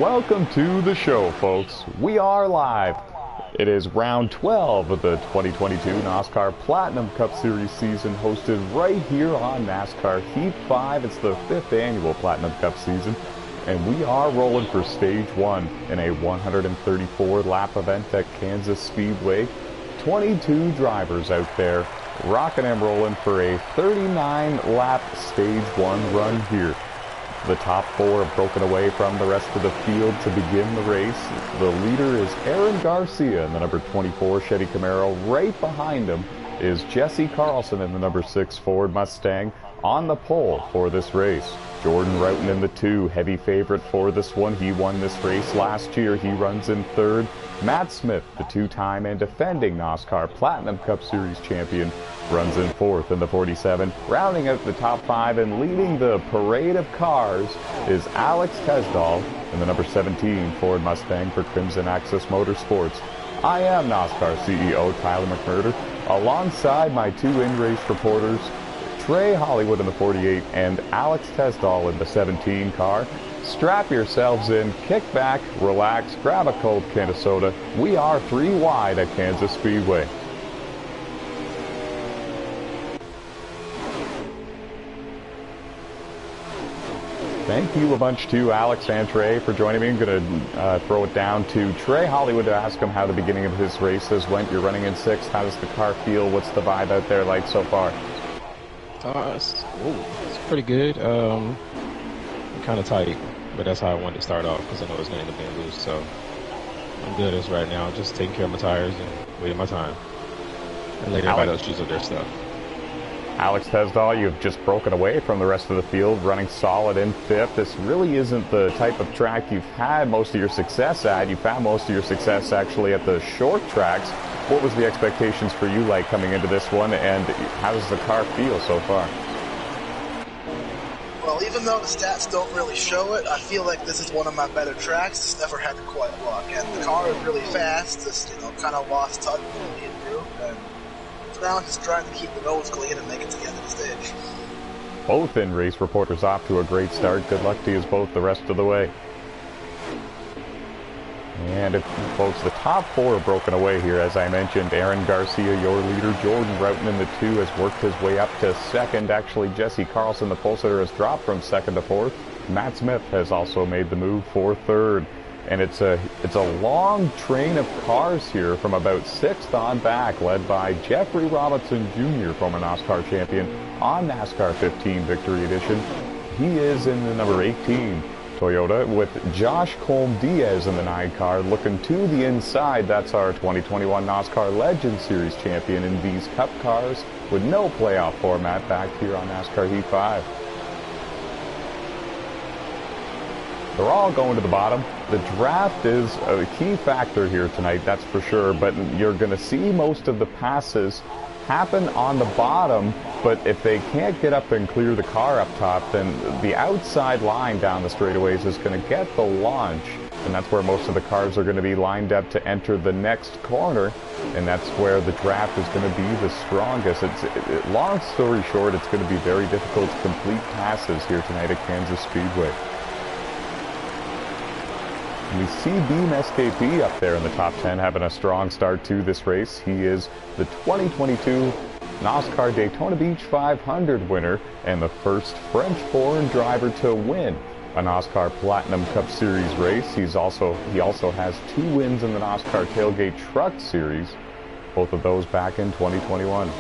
Welcome to the show, folks. We are live. It is round 12 of the 2022 NASCAR Platinum Cup Series season, hosted right here on NASCAR Heat 5. It's the 5th annual Platinum Cup season, and we are rolling for stage 1 in a 134-lap event at Kansas Speedway. 22 drivers out there rocking and rolling for a 39-lap stage 1 run here. The top 4 have broken away from the rest of the field to begin the race. The leader is Aaron Garcia in the number 24 Chevy Camaro. Right behind him is Jesse Carlson in the number 6 Ford Mustang on the pole for this race. Jordan Roughton in the 2, heavy favorite for this one. He won this race last year. He runs in 3rd. Matt Smith, the 2-time and defending NASCAR Platinum Cup Series champion, runs in 4th in the 47. Rounding out the top 5 and leading the parade of cars is Alex Tesdahl in the number 17 Ford Mustang for Crimson Access Motorsports. I am NASCAR CEO Tyler McMurder, alongside my 2 in-race reporters, Trey Hollywood in the 48 and Alex Tesdahl in the 17 car. Strap yourselves in, kick back, relax, grab a cold can of soda. We are 3 wide at Kansas Speedway. Thank you a bunch to Alex and Trey for joining me. I'm going to throw it down to Trey Hollywood to ask him how the beginning of his races went. You're running in 6th. How does the car feel? What's the vibe out there like so far? It's pretty good. Kind of tight, but that's how I wanted to start off because I know it's going to end up being loose. So I'm good as right now. Just taking care of my tires and waiting my time. And let everybody else choose up their stuff. Alex Tesdahl, you've just broken away from the rest of the field, running solid in 5th. This really isn't the type of track you've had most of your success at. You found most of your success actually at the short tracks. What was the expectations for you like coming into this one, and how does the car feel so far? Well, even though the stats don't really show it, I feel like this is one of my better tracks. It's never had the quiet luck, and the car is really fast. Just, kind of lost touch with me and you. And for now, I'm just trying to keep the nose clean and make it to the end of the stage. Both in-race reporters off to a great start. Good luck to you both the rest of the way. And folks, the top 4 are broken away here. As I mentioned, Aaron Garcia, your leader. Jordan Roughton in the 2 has worked his way up to 2nd. Actually, Jesse Carlson, the pole sitter, has dropped from 2nd to 4th. Matt Smith has also made the move for 3rd. And it's a long train of cars here from about 6th on back, led by Jeffrey Robinson Jr., former NASCAR champion on NASCAR 15 Victory Edition. He is in the number 18 Toyota, with Josh Colm-Diaz in the 9 car. Looking to the inside, that's our 2021 NASCAR Legend Series champion in these Cup cars with no playoff format back here on NASCAR Heat 5. They're all going to the bottom. The draft is a key factor here tonight, that's for sure, but you're going to see most of the passes happen on the bottom, but if they can't get up and clear the car up top, then the outside line down the straightaways is going to get the launch, and that's where most of the cars are going to be lined up to enter the next corner, and that's where the draft is going to be the strongest. Long story short, it's going to be very difficult to complete passes here tonight at Kansas Speedway. We see Beam SKP up there in the top 10 having a strong start to this race. He is the 2022 NASCAR Daytona Beach 500 winner and the first French-born driver to win a NASCAR Platinum Cup Series race. He also has 2 wins in the NASCAR Tailgate Truck Series, both of those back in 2021.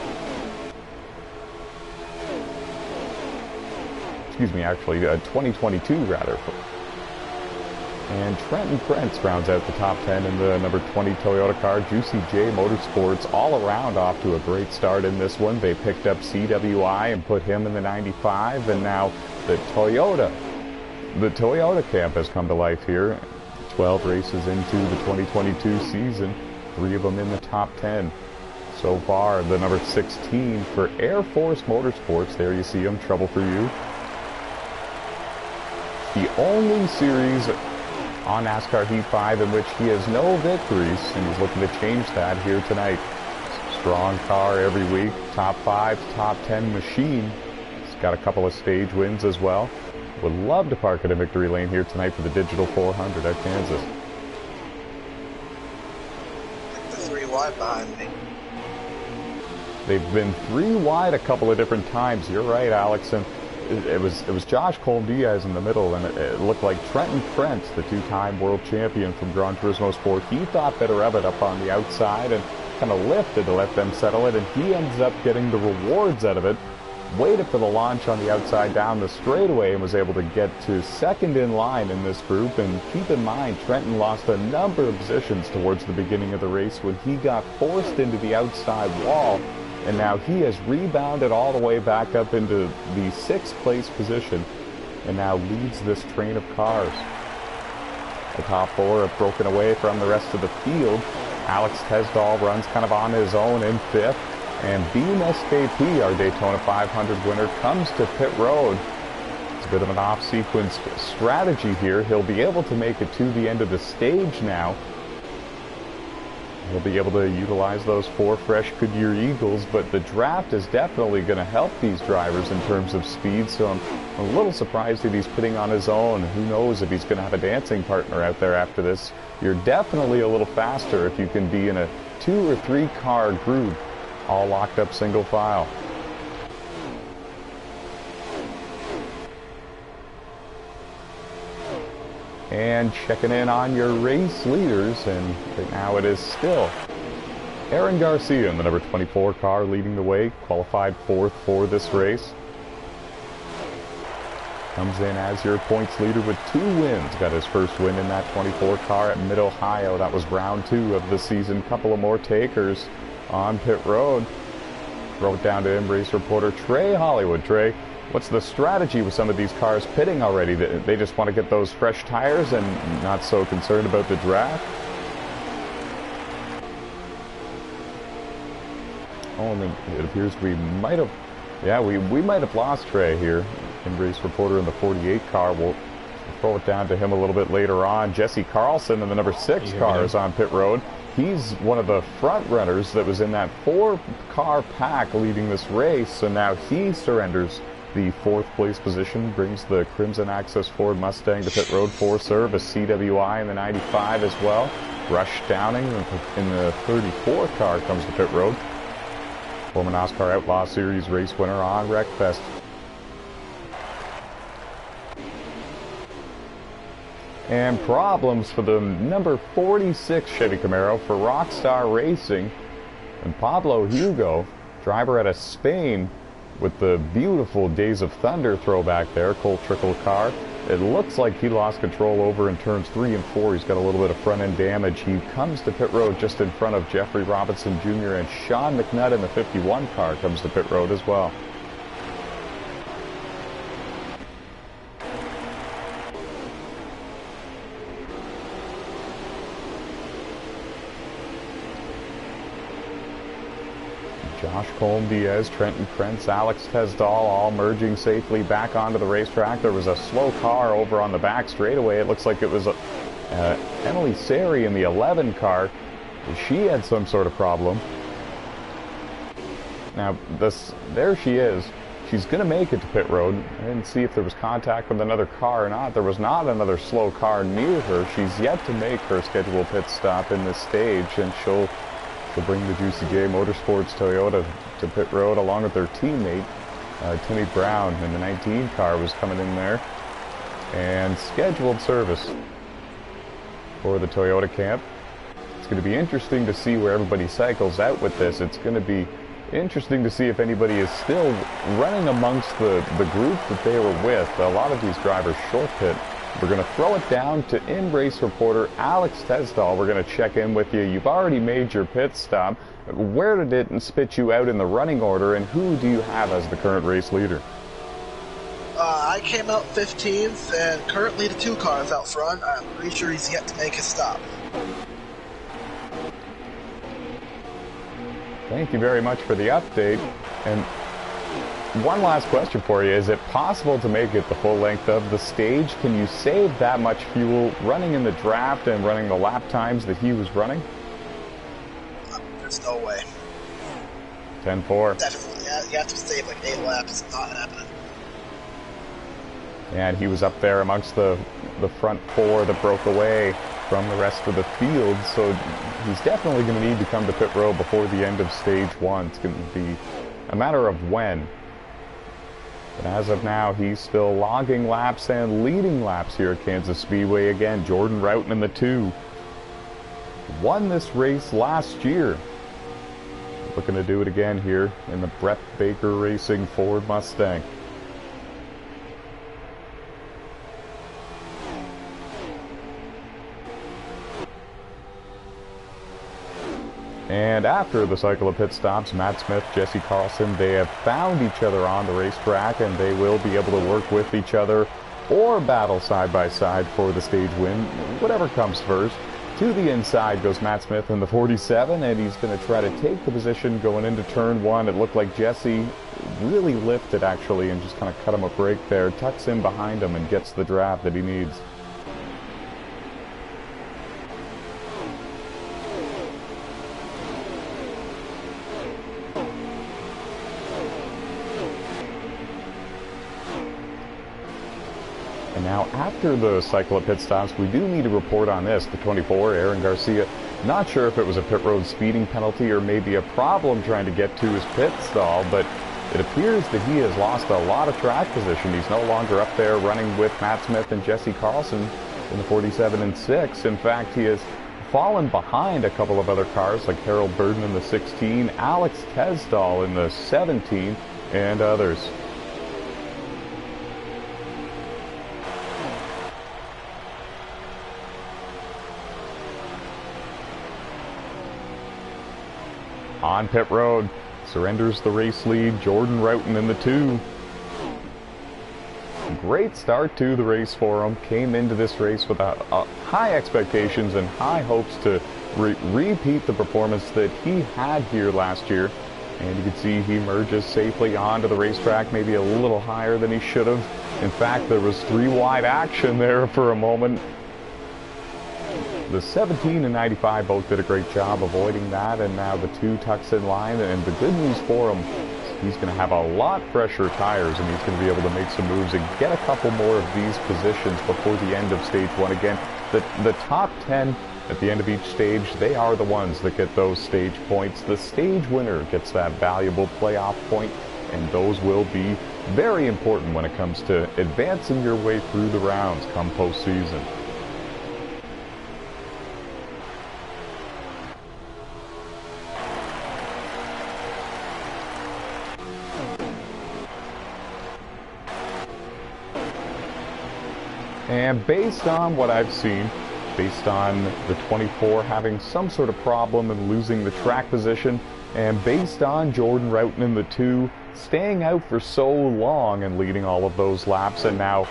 Excuse me, actually, 2022 rather. And Trenton Prince rounds out the top 10 in the number 20 Toyota car. Juicy J Motorsports all around off to a great start in this one. They picked up CWI and put him in the 95, and now the Toyota camp has come to life here. 12 races into the 2022 season, 3 of them in the top 10. So far, the number 16 for Air Force Motorsports, there you see him, Trouble for You. The only series on NASCAR Heat 5 in which he has no victories, and he's looking to change that here tonight. Strong car every week, top 5, top 10 machine. He's got a couple of stage wins as well. would love to park at a victory lane here tonight for the Digital 400 at Kansas. The 3 wide behind me. They've been 3 wide a couple of different times. You're right, Alex. And it was Josh Colm-Diaz in the middle, and it looked like Trenton Krentz, the 2-time world champion from Gran Turismo Sport. He thought better of it up on the outside and kind of lifted to let them settle it, and he ends up getting the rewards out of it. Waited for the launch on the outside down the straightaway and was able to get to second in line in this group. And keep in mind, Trenton lost a number of positions towards the beginning of the race when he got forced into the outside wall. And now he has rebounded all the way back up into the 6th place position and now leads this train of cars. The top 4 have broken away from the rest of the field. Alex Tesdahl runs kind of on his own in 5th. And Beam SKP, our Daytona 500 winner, comes to pit road. It's a bit of an off-sequence strategy here. He'll be able to make it to the end of the stage now. He'll be able to utilize those 4 fresh Goodyear Eagles, but the draft is definitely going to help these drivers in terms of speed, so I'm a little surprised that he's pitting on his own. Who knows if he's going to have a dancing partner out there after this. You're definitely a little faster if you can be in a 2 or 3 car group, all locked up single file. And checking in on your race leaders, and right now it is still Aaron Garcia in the number 24 car leading the way, qualified 4th for this race. Comes in as your points leader with 2 wins. Got his first win in that 24 car at Mid-Ohio. That was round 2 of the season. Couple of more takers on pit road. Throw it down to in-race reporter Trey Hollywood. Trey, what's the strategy with some of these cars pitting already? They just want to get those fresh tires and not so concerned about the draft? Oh, and it appears we might have, we might have lost Trey here. In-race reporter in the 48 car. We'll throw it down to him a little bit later on. Jesse Carlson in the number 6 car is on pit road. He's one of the front runners that was in that 4-car pack leading this race, so now he surrenders the 4th place position, brings the Crimson Access Ford Mustang to pit road for service. CWI in the 95 as well. Rush Downing in the 34 car comes to pit road. Former NASCAR Outlaw Series race winner on Wreckfest. And problems for the number 46 Chevy Camaro for Rockstar Racing. And Pablo Hugo, driver out of Spain, with the beautiful Days of Thunder throwback there, Cole Trickle car. It looks like he lost control over in turns 3 and 4. He's got a little bit of front-end damage. He comes to pit road just in front of Jeffrey Robinson Jr. and Sean McNutt in the 51 car comes to pit road as well. Josh Colm-Diaz, Trenton Krentz, Alex Tesdahl all merging safely back onto the racetrack. There was a slow car over on the back straightaway. It looks like it was Emily Sari in the 11 car. She had some sort of problem. Now, there she is. She's going to make it to pit road. I didn't see if there was contact with another car or not. There was not another slow car near her. She's yet to make her scheduled pit stop in this stage, and she'll bring the Juicy J Motorsports Toyota to pit road along with their teammate, Timmy Brown in the 19 car was coming in there. And scheduled service for the Toyota camp. It's going to be interesting to see where everybody cycles out with this. It's going to be interesting to see if anybody is still running amongst the group that they were with. A lot of these drivers short pit. We're going to throw it down to in-race reporter Alex Tesdahl. We're going to check in with you. You've already made your pit stop. Where did it spit you out in the running order, and who do you have as the current race leader? I came out 15th, and currently the 2 cars out front. I'm pretty sure he's yet to make his stop. Thank you very much for the update. And one last question for you. Is it possible to make it the full length of the stage? Can you save that much fuel running in the draft and running the lap times that he was running? There's no way. 10-4. Definitely. You have to save like 8 laps. It's not happening. And he was up there amongst the front four that broke away from the rest of the field, so he's definitely going to need to come to pit road before the end of stage one. It's going to be a matter of when. But as of now, he's still logging laps and leading laps here at Kansas Speedway again. Jordan Roughton in the 2. Won this race last year. Looking to do it again here in the Brett Baker Racing Ford Mustang. And after the cycle of pit stops, Matt Smith, Jesse Carlson, they have found each other on the racetrack, and they will be able to work with each other or battle side by side for the stage win, whatever comes first. To the inside goes Matt Smith in the 47, and he's going to try to take the position going into turn one. It looked like Jesse really lifted, actually, and just kind of cut him a break there. Tucks in behind him and gets the draft that he needs. Now, after the cycle of pit stops, we do need to report on this. The 24, Aaron Garcia, not sure if it was a pit road speeding penalty or maybe a problem trying to get to his pit stall, but it appears that he has lost a lot of track position. He's no longer up there running with Matt Smith and Jesse Carlson in the 47 and 6. In fact, he has fallen behind a couple of other cars like Harold Burden in the 16, Alex Tesdall in the 17, and others. On pit road, surrenders the race lead, Jordan Roughton in the 2. Great start to the race for him. Came into this race with high expectations and high hopes to repeat the performance that he had here last year. And you can see he merges safely onto the racetrack, maybe a little higher than he should have. In fact, there was 3 wide action there for a moment. The 17 and 95 both did a great job avoiding that, and now the 2 tucks in line, and the good news for him, he's going to have a lot fresher tires, and he's going to be able to make some moves and get a couple more of these positions before the end of stage one. Again, the top 10 at the end of each stage, they are the ones that get those stage points. The stage winner gets that valuable playoff point, and those will be very important when it comes to advancing your way through the rounds come postseason. And based on what I've seen, based on the 24 having some sort of problem and losing the track position, and based on Jordan Roughton in the 2 staying out for so long and leading all of those laps, and now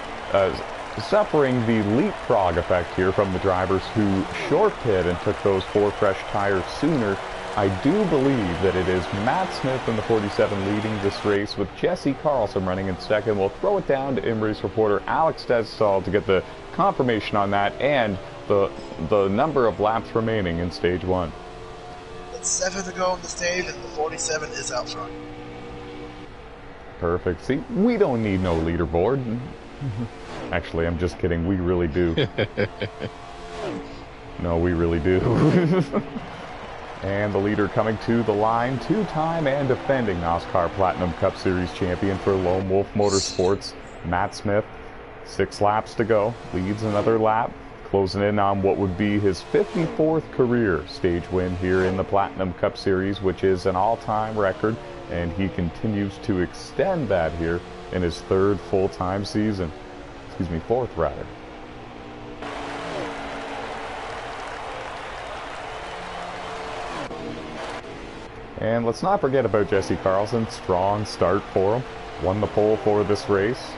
suffering the leapfrog effect here from the drivers who short pit and took those 4 fresh tires sooner, I do believe that it is Matt Smith in the 47 leading this race, with Jesse Carlson running in second. We'll throw it down to InRace reporter Alex Tesdall to get the confirmation on that and the number of laps remaining in stage one. It's 7 to go on the stage, and the 47 is out front. Perfect. See, we don't need no leaderboard. Actually, I'm just kidding. We really do. No, we really do. And the leader coming to the line, 2-time and defending NASCAR Platinum Cup Series champion for Lone Wolf Motorsports, Matt Smith. 6 laps to go, leads another lap, closing in on what would be his 54th career stage win here in the Platinum Cup Series, which is an all-time record, and he continues to extend that here in his 3rd full-time season. Excuse me, 4th rather. And let's not forget about Jesse Carlson. Strong start for him. Won the pole for this race.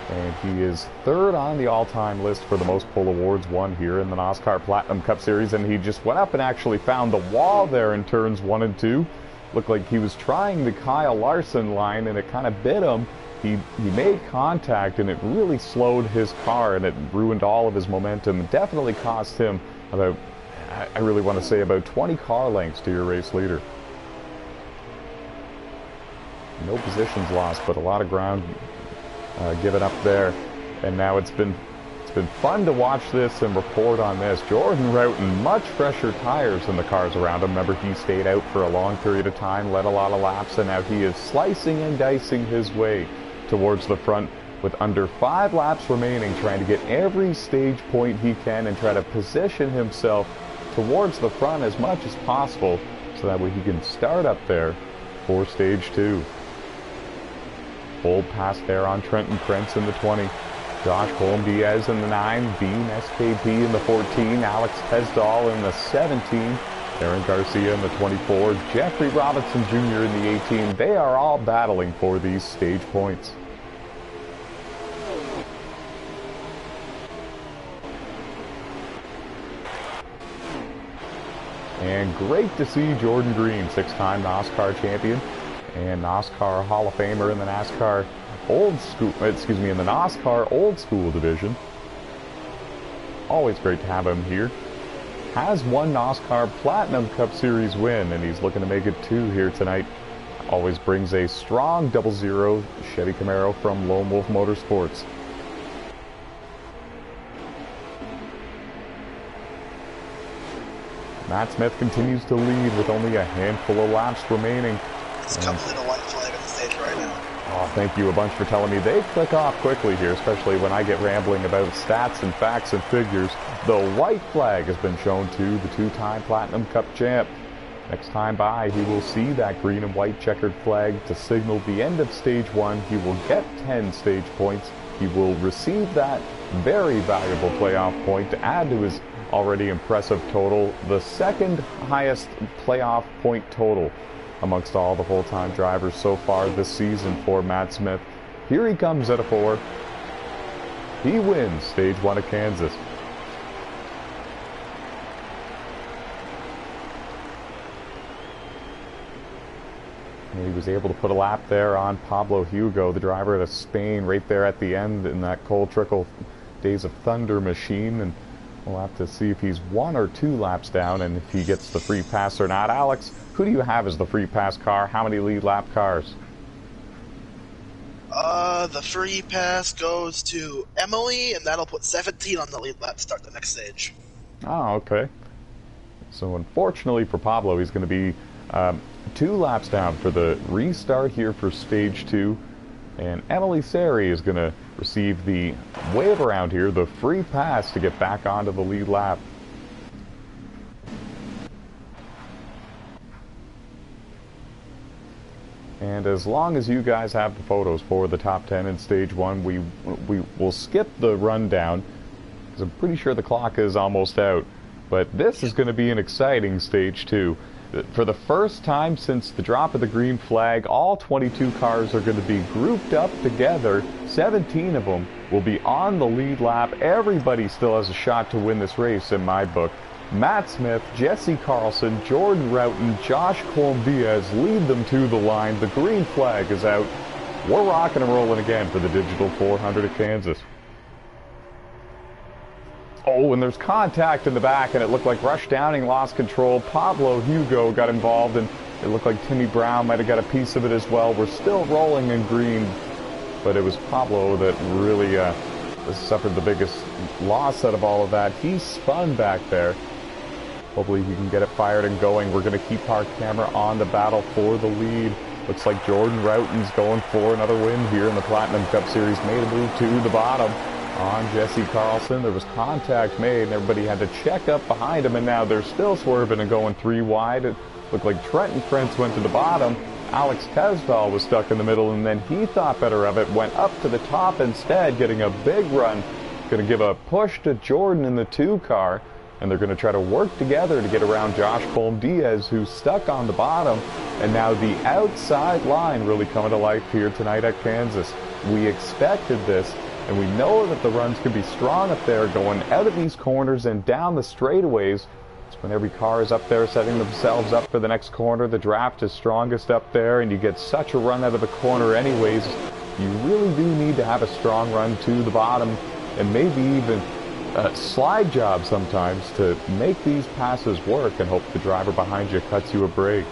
And he is 3rd on the all-time list for the most pole awards won here in the NASCAR Platinum Cup Series. And he just went up and actually found the wall there in turns 1 and 2. Looked like he was trying the Kyle Larson line, and it kind of bit him. He made contact, and it really slowed his car, and it ruined all of his momentum. It definitely cost him about, I really want to say, about 20 car lengths to your race leader. No positions lost, but a lot of ground given up there. And now it's been fun to watch this and report on this. Jordan Roughton, much fresher tires than the cars around him. Remember, he stayed out for a long period of time, led a lot of laps, and now he is slicing and dicing his way towards the front with under 5 laps remaining, trying to get every stage point he can and try to position himself towards the front as much as possible so that way he can start up there for stage 2. Bold pass there on Trenton Prince in the 20. Josh Colm-Diaz in the 9, Bean SKP in the 14, Alex Tesdall in the 17, Aaron Garcia in the 24, Jeffrey Robinson Jr. in the 18. They are all battling for these stage points. And great to see Jordan Green, 6-time NOSSCAR champion and NOSSCAR Hall of Famer in the NASCAR in the NOSSCAR Old School division. Always great to have him here. Has one NOSSCAR Platinum Cup Series win, and he's looking to make it 2 here tonight. Always brings a strong 00 Chevy Camaro from Lone Wolf Motorsports. Matt Smith continues to lead with only a handful of laps remaining. It's coming in a white flag on the stage right now. Oh, thank you a bunch for telling me. They click off quickly here, especially when I get rambling about stats and facts and figures. The white flag has been shown to the 2-time Platinum Cup champ. Next time by, he will see that green and white checkered flag to signal the end of stage 1. He will get 10 stage points. He will receive that very valuable playoff point to add to his already impressive total, the second highest playoff point total amongst all the full-time drivers so far this season for Matt Smith. Here he comes at a 4. He wins stage 1 of Kansas. And he was able to put a lap there on Pablo Hugo, the driver out of Spain, right there at the end in that Cole Trickle Days of Thunder machine. And we'll have to see if he's 1 or 2 laps down and if he gets the free pass or not. Alex, who do you have as the free pass car? How many lead lap cars? The free pass goes to Emily, and that'll put 17 on the lead lap to start the next stage. Oh, okay. So unfortunately for Pablo, he's going to be 2 laps down for the restart here for stage 2. And Emily Sari is going to receive the wave around here, the free pass to get back onto the lead lap. And as long as you guys have the photos for the top 10 in stage 1, we will skip the rundown, because I'm pretty sure the clock is almost out. But this is going to be an exciting stage 2. For the first time since the drop of the green flag, all 22 cars are going to be grouped up together. 17 of them will be on the lead lap. Everybody still has a shot to win this race in my book. Matt Smith, Jesse Carlson, Jordan Roughton, Josh Colm-Diaz lead them to the line. The green flag is out. We're rocking and rolling again for the Digital 400 at Kansas. Oh, and there's contact in the back, and it looked like Rush Downing lost control. Pablo Hugo got involved, and it looked like Timmy Brown might have got a piece of it as well. We're still rolling in green, but it was Pablo that really suffered the biggest loss out of all of that. He spun back there. Hopefully he can get it fired and going. We're going to keep our camera on the battle for the lead. Looks like Jordan Roughton's going for another win here in the Platinum Cup Series. Made a move to the bottom on Jesse Carlson. There was contact made, and everybody had to check up behind him, and now they're still swerving and going 3 wide. It looked like Trenton Prince went to the bottom. Alex Tesdall was stuck in the middle, and then he thought better of it, went up to the top instead, getting a big run. Going to give a push to Jordan in the 2 car, and they're going to try to work together to get around Josh Colm-Diaz, who's stuck on the bottom. And now the outside line really coming to life here tonight at Kansas. We expected this, and we know that the runs can be strong up there, going out of these corners and down the straightaways. It's when every car is up there setting themselves up for the next corner. The draft is strongest up there, and you get such a run out of the corner anyways. You really do need to have a strong run to the bottom, and maybe even a slide job sometimes to make these passes work and hope the driver behind you cuts you a break.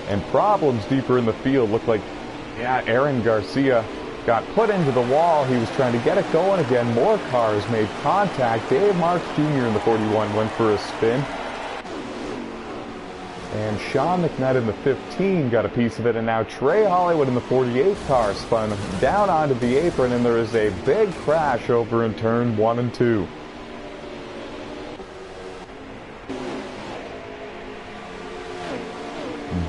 And problems deeper in the field. Look like, yeah, Aaron Garcia got put into the wall. He was trying to get it going again. More cars made contact. Dave Marks Jr. in the 41 went for a spin. And Sean McNutt in the 15 got a piece of it, and now Trey Hollywood in the 48 car spun down onto the apron, and there is a big crash over in turn 1 and 2.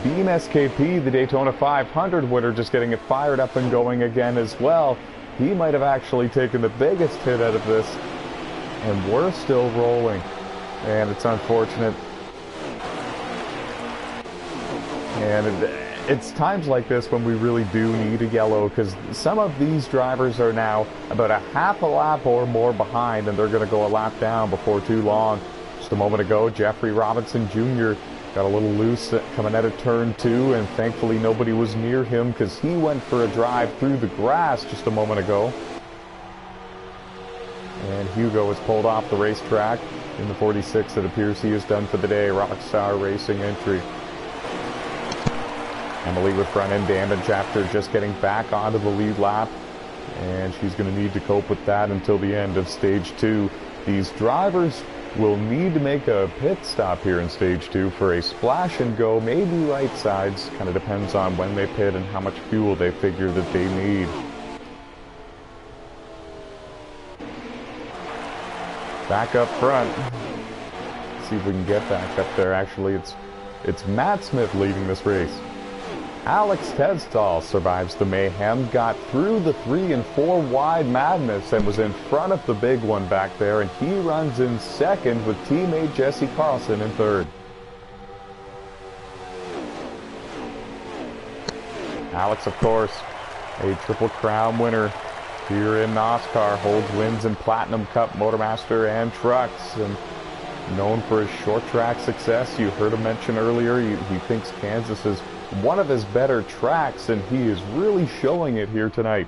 Beam SKP, the Daytona 500 winner, just getting it fired up and going again as well. He might have actually taken the biggest hit out of this, and we're still rolling. And it's unfortunate. And it's times like this when we really do need a yellow, because some of these drivers are now about a half a lap or more behind, and they're going to go a lap down before too long. Just a moment ago, Jeffrey Robinson Jr. got a little loose coming out of turn 2, and thankfully nobody was near him because he went for a drive through the grass just a moment ago. And Hugo was pulled off the racetrack in the 46. It appears he is done for the day. Rockstar Racing entry. Emily with front end damage after just getting back onto the lead lap, and she's going to need to cope with that until the end of stage 2. These drivers will need to make a pit stop here in stage 2 for a splash and go, maybe right sides. Kind of depends on when they pit and how much fuel they figure that they need. Back up front. Let's see if we can get back up there. Actually, it's Matt Smith leading this race. Alex Tedstall survives the mayhem, got through the 3 and 4 wide madness and was in front of the big one back there, and he runs in second with teammate Jesse Carlson in third. Alex, of course, a Triple Crown winner here in NOSSCAR, holds wins in Platinum Cup, Motormaster, and Trucks, and known for his short track success. You heard him mention earlier, he thinks Kansas is one of his better tracks, and he is really showing it here tonight.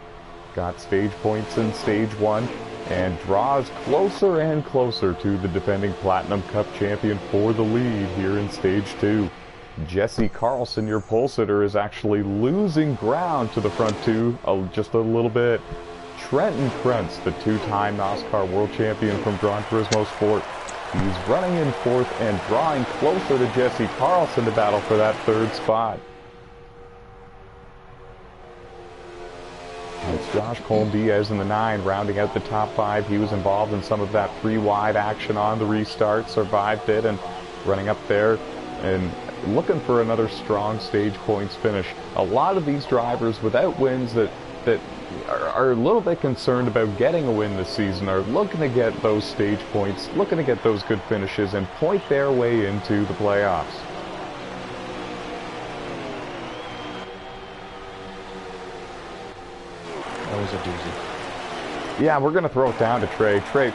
Got stage points in stage 1 and draws closer and closer to the defending Platinum Cup champion for the lead here in stage 2. Jesse Carlson, your pole sitter, is actually losing ground to the front 2 just a little bit. Trenton Krentz, the 2-time NASCAR world champion from Gran Turismo Sport, he's running in 4th and drawing closer to Jesse Carlson to battle for that 3rd spot. It's Josh Colm-Diaz in the 9, rounding out the top 5. He was involved in some of that 3-wide action on the restart, survived it, and running up there and looking for another strong stage points finish. A lot of these drivers without wins that are a little bit concerned about getting a win this season are looking to get those stage points, looking to get those good finishes and point their way into the playoffs. That was a doozy. Yeah, we're going to throw it down to Trey. Trey,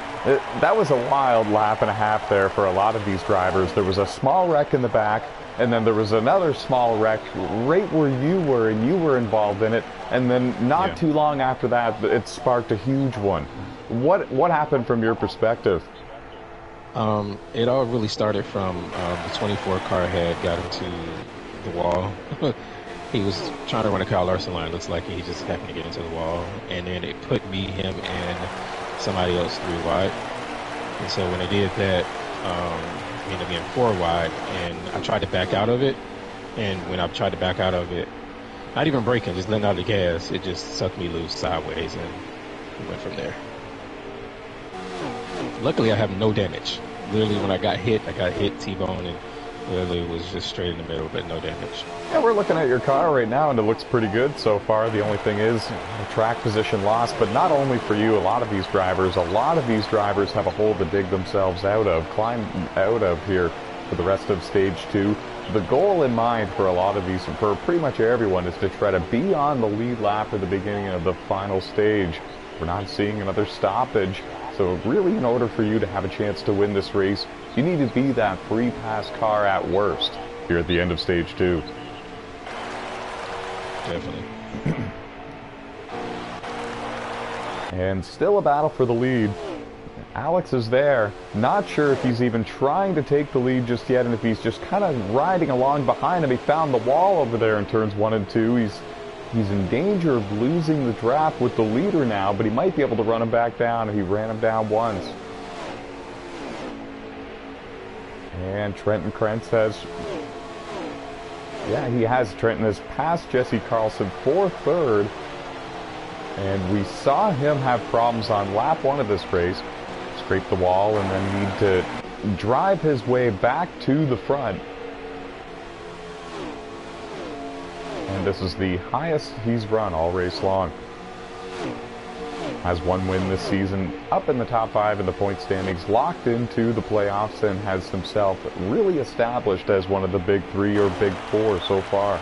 that was a wild lap and a half there for a lot of these drivers. There was a small wreck in the back, and then there was another small wreck right where you were, and you were involved in it. And then not too long after that, it sparked a huge one. What happened from your perspective? It all really started from the 24 car ahead got into the wall. He was trying to run a Kyle Larson line. Looks like he just happened to get into the wall. And then it put me, him, and somebody else 3 wide. And so when I did that, we ended up being 4 wide. And I tried to back out of it. And when I tried to back out of it, not even braking, just letting out the gas, it just sucked me loose sideways. And we went from there. Luckily, I have no damage. Literally, when I got hit, T-bone, and literally was just straight in the middle, but no damage. Yeah, we're looking at your car right now, and it looks pretty good so far. The only thing is track position lost, but not only for you, a lot of these drivers have a hole to dig themselves out of, climb out of here for the rest of stage 2. The goal in mind for a lot of these, for pretty much everyone, is to try to be on the lead lap at the beginning of the final stage. We're not seeing another stoppage. So really, in order for you to have a chance to win this race, you need to be that free pass car at worst here at the end of stage 2. Definitely. And still a battle for the lead. Alex is there. Not sure if he's even trying to take the lead just yet, and if he's just kind of riding along behind him. He found the wall over there in turns 1 and 2. He's He's in danger of losing the draft with the leader now, but he might be able to run him back down. He ran him down once. And Trenton Krentz has... Yeah, he has. Trenton has passed Jesse Carlson for third. And we saw him have problems on lap 1 of this race. Scrape the wall and then need to drive his way back to the front. And this is the highest he's run all race long. Has 1 win this season, up in the top 5 in the point standings, locked into the playoffs, and has himself really established as one of the big 3 or big 4 so far.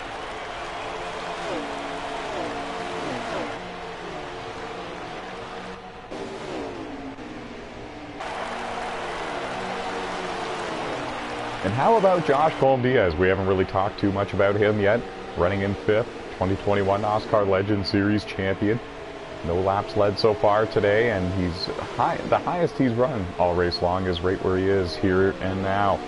And how about Josh Colm-Diaz? We haven't really talked too much about him yet. Running in 5th, 2021 NASCAR Legend Series champion. No laps led so far today, and he's the highest he's run all race long is right where he is here and now.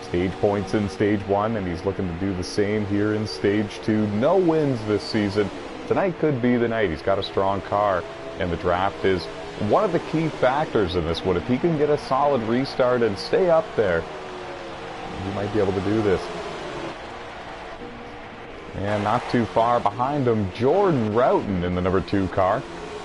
Stage points in Stage 1, and he's looking to do the same here in Stage 2. No wins this season. Tonight could be the night. He's got a strong car, and the draft is one of the key factors in this one. If he can get a solid restart and stay up there, he might be able to do this. And not too far behind him, Jordan Roughton in the number 2 car.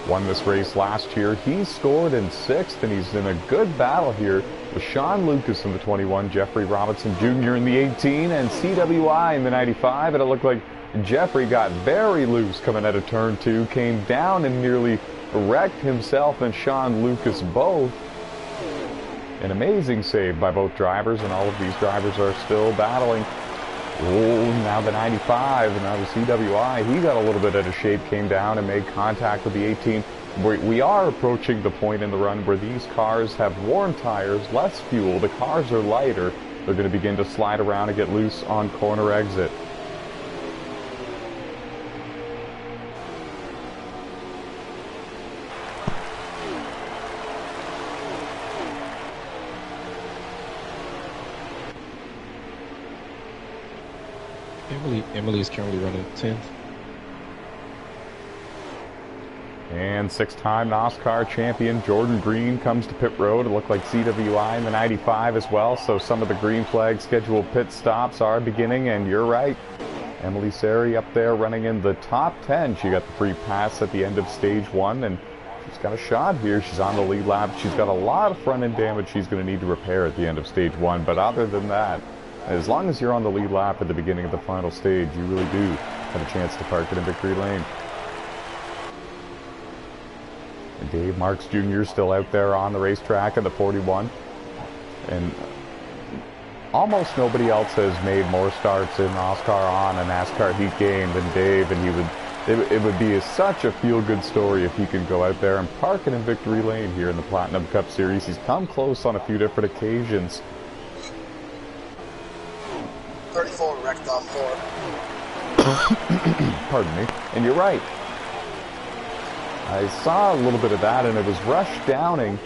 Won this race last year. He scored in 6th, and he's in a good battle here with Sean Lucas in the 21, Jeffrey Robinson Jr. in the 18, and CWI in the 95. And it looked like Jeffrey got very loose coming out of turn 2, came down and nearly wrecked himself and Sean Lucas both. An amazing save by both drivers, and all of these drivers are still battling. Oh, now the 95, and now the CWI. He got a little bit out of shape, came down and made contact with the 18. We are approaching the point in the run where these cars have worn tires, less fuel. The cars are lighter. They're going to begin to slide around and get loose on corner exit. Emily is currently running 10th. And 6-time NASCAR champion Jordan Green comes to pit road. It looked like CWI in the 95 as well, so some of the green flag scheduled pit stops are beginning, and you're right. Emily Sari up there running in the top 10. She got the free pass at the end of Stage 1, and she's got a shot here. She's on the lead lap. She's got a lot of front-end damage she's going to need to repair at the end of Stage 1, but other than that, as long as you're on the lead lap at the beginning of the final stage, you really do have a chance to park it in victory lane. And Dave Marks Jr. still out there on the racetrack in the 41. And almost nobody else has made more starts in NASCAR on a NASCAR Heat game than Dave, and it would be such a feel-good story if he can go out there and park it in victory lane here in the Platinum Cup Series. He's come close on a few different occasions. 34 wrecked off 4. Pardon me. And you're right. I saw a little bit of that, and it was Rush Downing,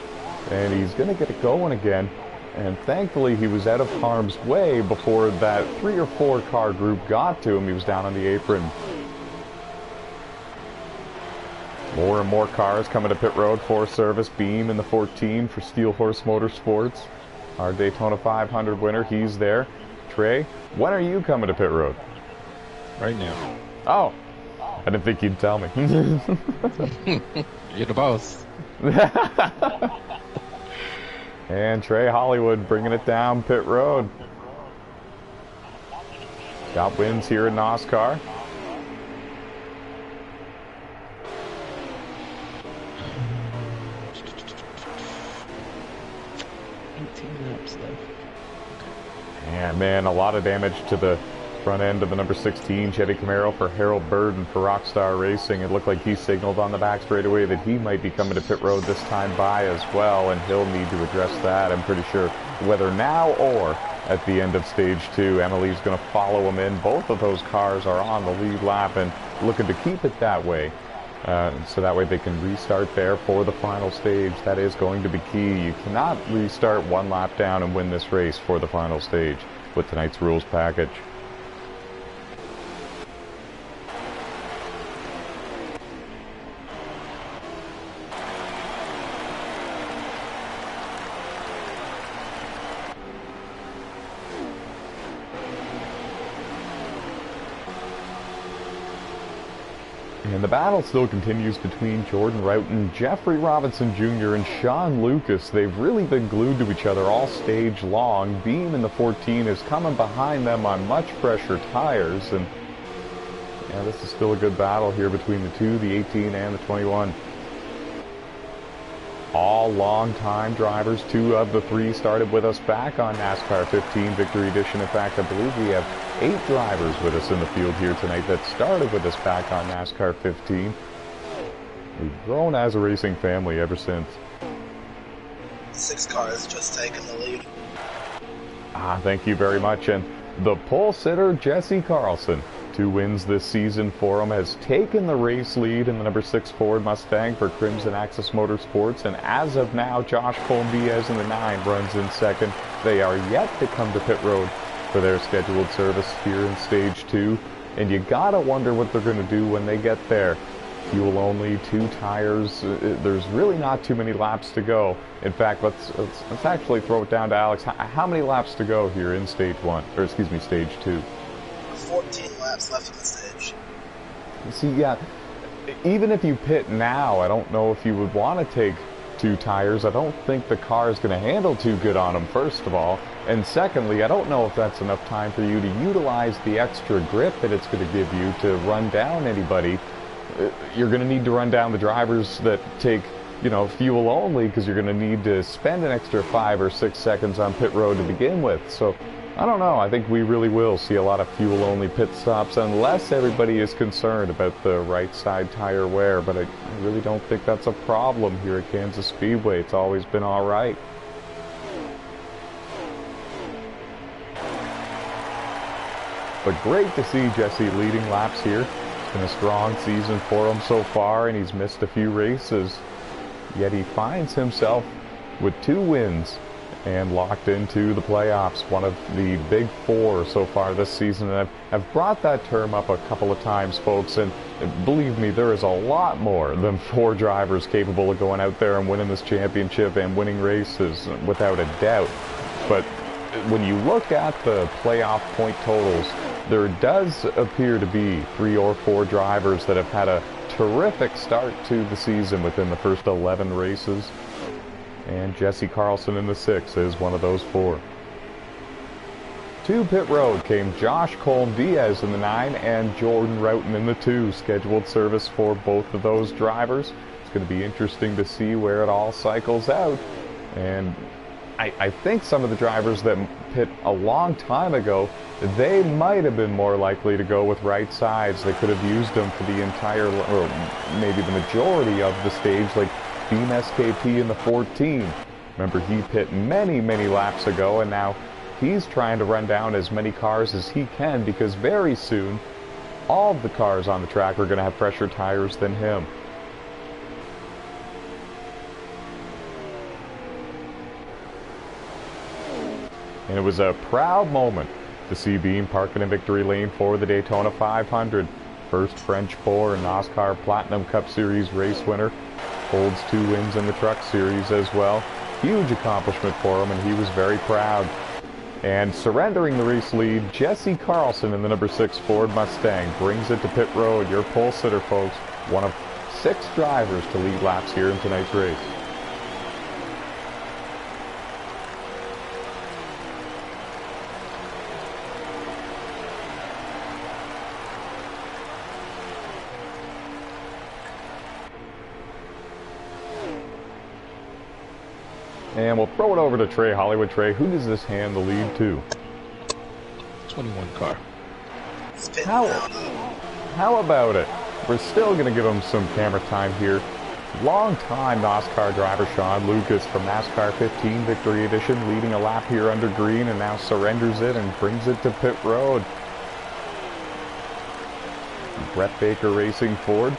and he's going to get it going again. And thankfully, he was out of harm's way before that 3 or 4 car group got to him. He was down on the apron. More and more cars coming to pit road for service. Beam in the 14 for Steel Horse Motorsports. Our Daytona 500 winner, he's there. Trey, when are you coming to pit road? Right now. Oh, I didn't think you'd tell me. You're the boss. And Trey Hollywood bringing it down pit road. Got wins here in NASCAR. And man, a lot of damage to the front end of the number 16 Chevy Camaro for Harold Burden for Rockstar Racing. It looked like he signaled on the back straightaway that he might be coming to pit road this time by as well, and he'll need to address that, I'm pretty sure, whether now or at the end of Stage 2. Emily's going to follow him in. Both of those cars are on the lead lap and looking to keep it that way. So that way they can restart there for the final stage. That is going to be key. You cannot restart one lap down and win this race for the final stage with tonight's rules package. And the battle still continues between Jordan Roughton, Jeffrey Robinson Jr., and Sean Lucas. They've really been glued to each other all stage long. Beam in the 14 is coming behind them on much fresher tires. And yeah, this is still a good battle here between the two, the 18 and the 21. All long-time drivers. 2 of the 3 started with us back on NASCAR 15 Victory Edition. In fact, I believe we have 8 drivers with us in the field here tonight that started with us back on NASCAR 15. We've grown as a racing family ever since. 6 cars just taking the lead. Thank you very much. And the pole sitter, Jesse Carlson, 2 wins this season for him, has taken the race lead in the number 6 Ford Mustang for Crimson Axis Motorsports. And as of now, Josh Colm-Diaz in the 9 runs in second. They are yet to come to pit road for their scheduled service here in stage 2. And you gotta wonder what they're gonna do when they get there. Fuel only, 2 tires. There's really not too many laps to go. In fact, let's actually throw it down to Alex. How many laps to go here in stage 1, or excuse me, stage 2? 14 laps left on the stage. See, yeah, even if you pit now, I don't know if you would want to take 2 tires. I don't think the car is going to handle too good on them, first of all. And secondly, I don't know if that's enough time for you to utilize the extra grip that it's going to give you to run down anybody. You're going to need to run down the drivers that take, you know, fuel only, because you're going to need to spend an extra 5 or 6 seconds on pit road to begin with. So I don't know. I think we really will see a lot of fuel-only pit stops unless everybody is concerned about the right side tire wear. But I really don't think that's a problem here at Kansas Speedway. It's always been all right. But great to see Jesse leading laps here. It's been a strong season for him so far, and he's missed a few races. Yet he finds himself with 2 wins and locked into the playoffs, one of the big 4 so far this season. And I've brought that term up a couple of times, folks, and believe me, there is a lot more than 4 drivers capable of going out there and winning this championship and winning races, without a doubt. But when you look at the playoff point totals, there does appear to be 3 or 4 drivers that have had a terrific start to the season within the first 11 races. And Jesse Carlson in the 6 is one of those 4. To pit road came Josh Colm-Diaz in the 9 and Jordan Roughton in the 2. Scheduled service for both of those drivers. It's going to be interesting to see where it all cycles out. And I think some of the drivers that pit a long time ago, they might have been more likely to go with right sides. They could have used them for the entire, or maybe the majority of the stage, like Beam SKP in the 14. Remember, he pit many laps ago, and now he's trying to run down as many cars as he can, because very soon all of the cars on the track are going to have fresher tires than him. And it was a proud moment to see Beam parking in victory lane for the Daytona 500. First French-born NOSSCAR Platinum Cup Series race winner. Holds 2 wins in the Truck Series as well. Huge accomplishment for him, and he was very proud. And surrendering the race lead, Jesse Carlson in the number 6 Ford Mustang brings it to pit road. Your pole sitter, folks. One of 6 drivers to lead laps here in tonight's race. And we'll throw it over to Trey Hollywood. Trey, who does this hand the lead to? 21 car. How about it? We're still going to give him some camera time here. Long-time NOSSCAR driver Sean Lucas from NASCAR 15 Victory Edition, leading a lap here under green, and now surrenders it and brings it to pit road. Brett Baker Racing Ford.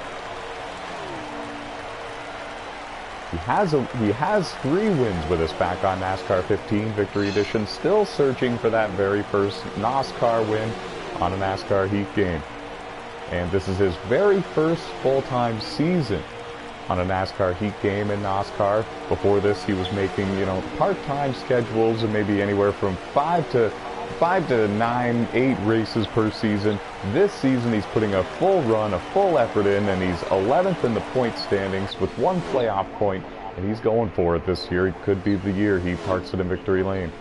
He has 3 wins with us back on NASCAR 15 Victory Edition, still searching for that very first NOSSCAR win on a NASCAR Heat game. And this is his very first full-time season on a NASCAR Heat game in NOSSCAR. Before this, he was making, part-time schedules of maybe anywhere from 5 to 5 to 9, 8 races per season. This season he's putting a full run, a full effort in, and he's 11th in the point standings with 1 playoff point, and he's going for it this year. It could be the year he parks it in victory lane.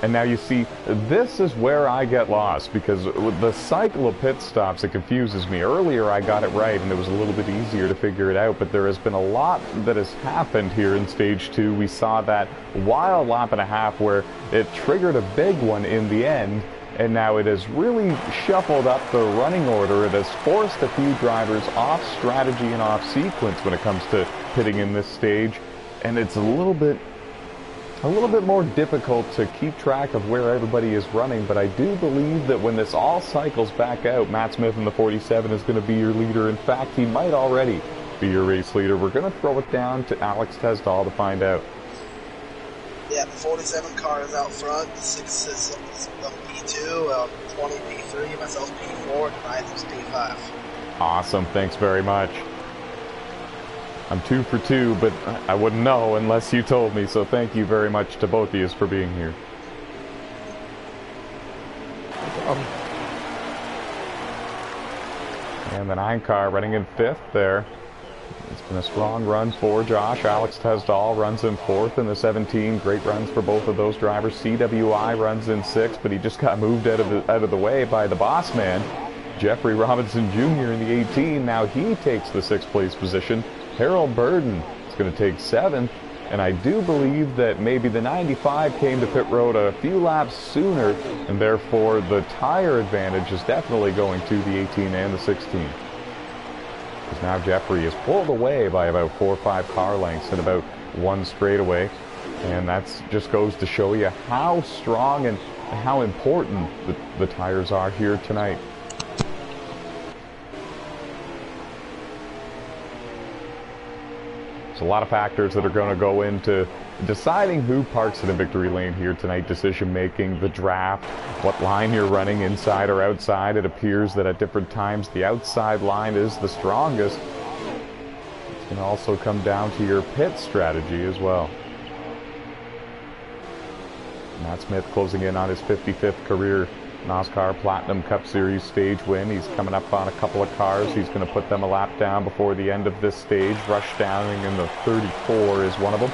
And now you see, this is where I get lost, because with the cycle of pit stops, it confuses me. Earlier I got it right and it was a little bit easier to figure it out, but there has been a lot that has happened here in stage 2. We saw that wild lap and a half where it triggered a big one in the end, and now it has really shuffled up the running order. It has forced a few drivers off strategy and off sequence when it comes to pitting in this stage, and it's a little bit more difficult to keep track of where everybody is running. But I do believe that when this all cycles back out, Matt Smith in the 47 is going to be your leader. In fact, he might already be your race leader. We're going to throw it down to Alex Tesdall to find out. Yeah, the 47 car is out front. The 6 is P2, 20 P3, myself P4, and 9 is P5. Awesome, thanks very much. I'm 2 for 2, but I wouldn't know unless you told me, so thank you very much to both of you for being here. And the 9 car running in 5th there. It's been a strong run for Josh. Alex Tesdall runs in 4th in the 17. Great runs for both of those drivers. CWI runs in 6th, but he just got moved out of the way by the boss man, Jeffrey Robinson Jr. in the 18. Now he takes the 6th place position. Harold Burden is going to take 7th, and I do believe that maybe the 95 came to pit road a few laps sooner, and therefore the tire advantage is definitely going to the 18 and the 16. Because now Jeffrey is pulled away by about 4 or 5 car lengths and about 1 straightaway, and that just goes to show you how strong and how important the tires are here tonight. There's a lot of factors that are going to go into deciding who parks in a victory lane here tonight. Decision making, the draft, what line you're running, inside or outside. It appears that at different times the outside line is the strongest. It's going to also come down to your pit strategy as well. Matt Smith closing in on his 55th career NASCAR Platinum Cup Series stage win. He's coming up on a couple of cars. He's going to put them a lap down before the end of this stage. Rush Downing in the 34 is one of them.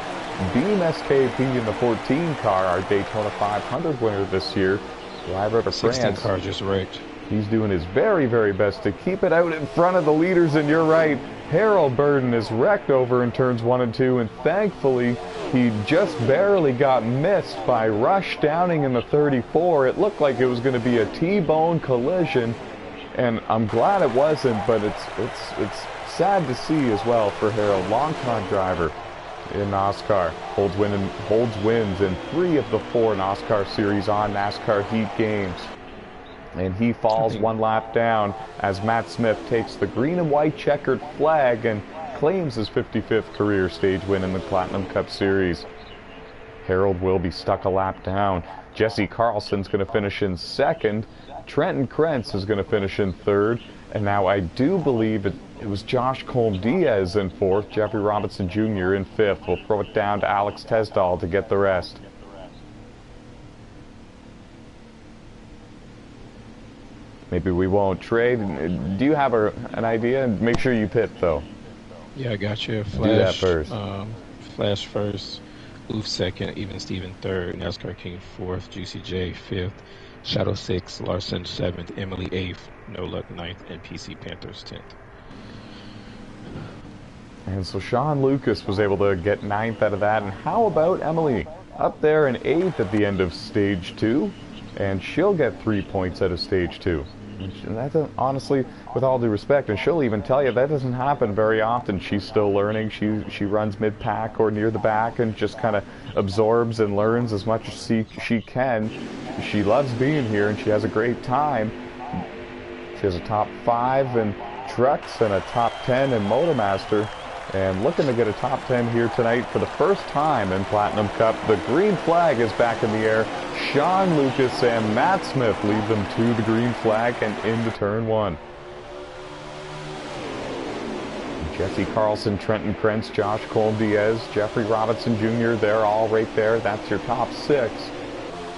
Beam SKP in the 14 car, our Daytona 500 winner this year. Driver out of France. 16 car just wrecked. He's doing his very, very best to keep it out in front of the leaders, and you're right. Harold Burden is wrecked over in turns 1 and 2, and thankfully he just barely got missed by Rush Downing in the 34. It looked like it was going to be a T-bone collision, and I'm glad it wasn't, but it's sad to see as well for Harold, longtime driver in NASCAR. Holds wins in 3 of the 4 NASCAR series on NASCAR Heat games. And he falls 1 lap down as Matt Smith takes the green and white checkered flag and claims his 55th career stage win in the Platinum Cup Series. Harold will be stuck a lap down. Jesse Carlson's going to finish in 2nd. Trenton Krentz is going to finish in 3rd. And now I do believe it was Josh Colm-Diaz in 4th. Jeffrey Robinson Jr. in 5th. We'll throw it down to Alex Tesdall to get the rest. Maybe we won't trade. Do you have an idea? Make sure you pit, though. Yeah, I got you. Flash, do that first. Flash first, Oof 2nd, Even Steven 3rd, NASCAR King 4th, Juicy J 5th, Shadow 6th, Larson 7th, Emily 8th, No Luck 9th, and PC Panthers 10th. And so Sean Lucas was able to get 9th out of that. And how about Emily? Up there in 8th at the end of stage 2. And she'll get 3 points out of stage 2. And that doesn't, honestly, with all due respect, and she'll even tell you that doesn't happen very often. She's still learning. She runs mid-pack or near the back and just kind of absorbs and learns as much as she can. She loves being here and she has a great time. She has a top 5 in trucks and a top 10 in Motomaster. And looking to get a top 10 here tonight for the first time in Platinum Cup. The green flag is back in the air. Sean Lucas and Matt Smith lead them to the green flag and into turn 1. Jesse Carlson, Trenton Krentz, Josh Cole-Diaz, Jeffrey Robinson Jr., they're all right there. That's your top 6.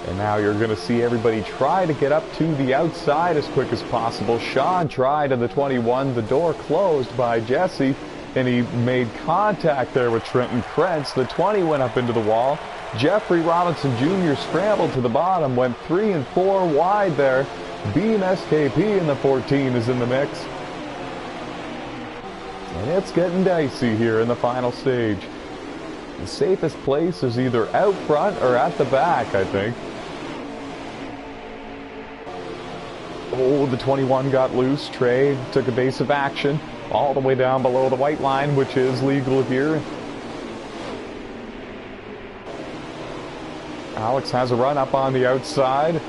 And now you're going to see everybody try to get up to the outside as quick as possible. Sean tried in the 21. The door closed by Jesse, and he made contact there with Trenton Krentz. The 20 went up into the wall. Jeffrey Robinson Jr. scrambled to the bottom, went 3 and 4 wide there. Beam SKP in the 14 is in the mix. And it's getting dicey here in the final stage. The safest place is either out front or at the back, I think. Oh, the 21 got loose. Trey took evasive action all the way down below the white line, which is legal here. Alex has a run up on the outside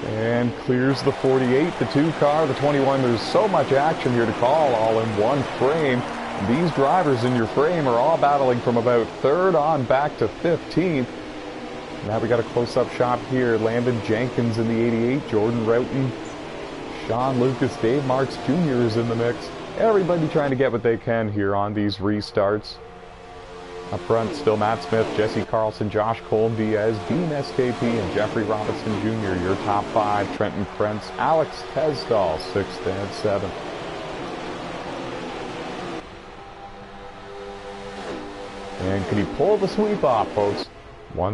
and clears the 48, the 2 car, the 21. There's so much action here to call all in one frame. These drivers in your frame are all battling from about 3rd on back to 15th. Now we got a close-up shot here. Landon Jenkins in the 88, Jordan Roughton, Sean Lucas, Dave Marks Jr. is in the mix. Everybody trying to get what they can here on these restarts. Up front, still Matt Smith, Jesse Carlson, Josh Cole-Diaz, Dean SKP, and Jeffrey Robinson Jr. Your top 5, Trenton Krentz, Alex Tesdall, 6th and 7th. And can he pull the sweep off, folks?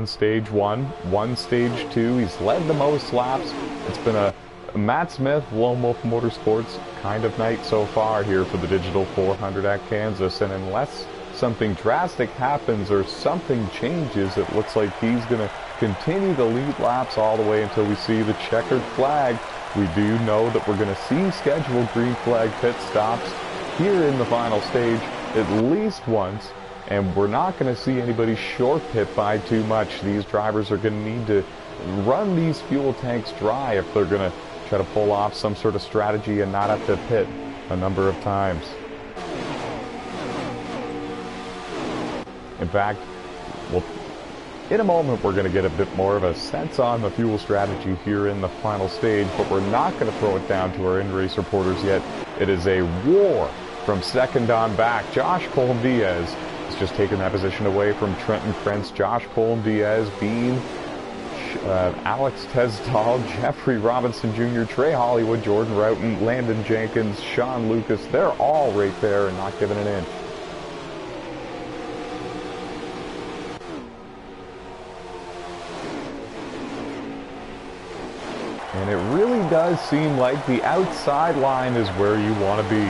Stage 1, stage 2. He's led the most laps. It's been a Matt Smith, Lone Wolf Motorsports kind of night so far here for the Digital 400 at Kansas. And unless something drastic happens or something changes, it looks like he's going to continue to lead laps all the way until we see the checkered flag. We do know that we're going to see scheduled green flag pit stops here in the final stage at least once, and we're not going to see anybody short pit by too much. These drivers are going to need to run these fuel tanks dry if they're going to try to pull off some sort of strategy and not have to pit a number of times. In fact, in a moment we're going to get a bit more of a sense on the fuel strategy here in the final stage, but we're not going to throw it down to our in-race reporters yet. It is a war from 2nd on back. Josh Cole-Diaz is just taking that position away from Trenton Krentz. Josh Cole-Diaz, Bean, Alex Tesdall, Jeffrey Robinson Jr., Trey Hollywood, Jordan Roughton, Landon Jenkins, Sean Lucas. They're all right there and not giving an inch. And it really does seem like the outside line is where you want to be.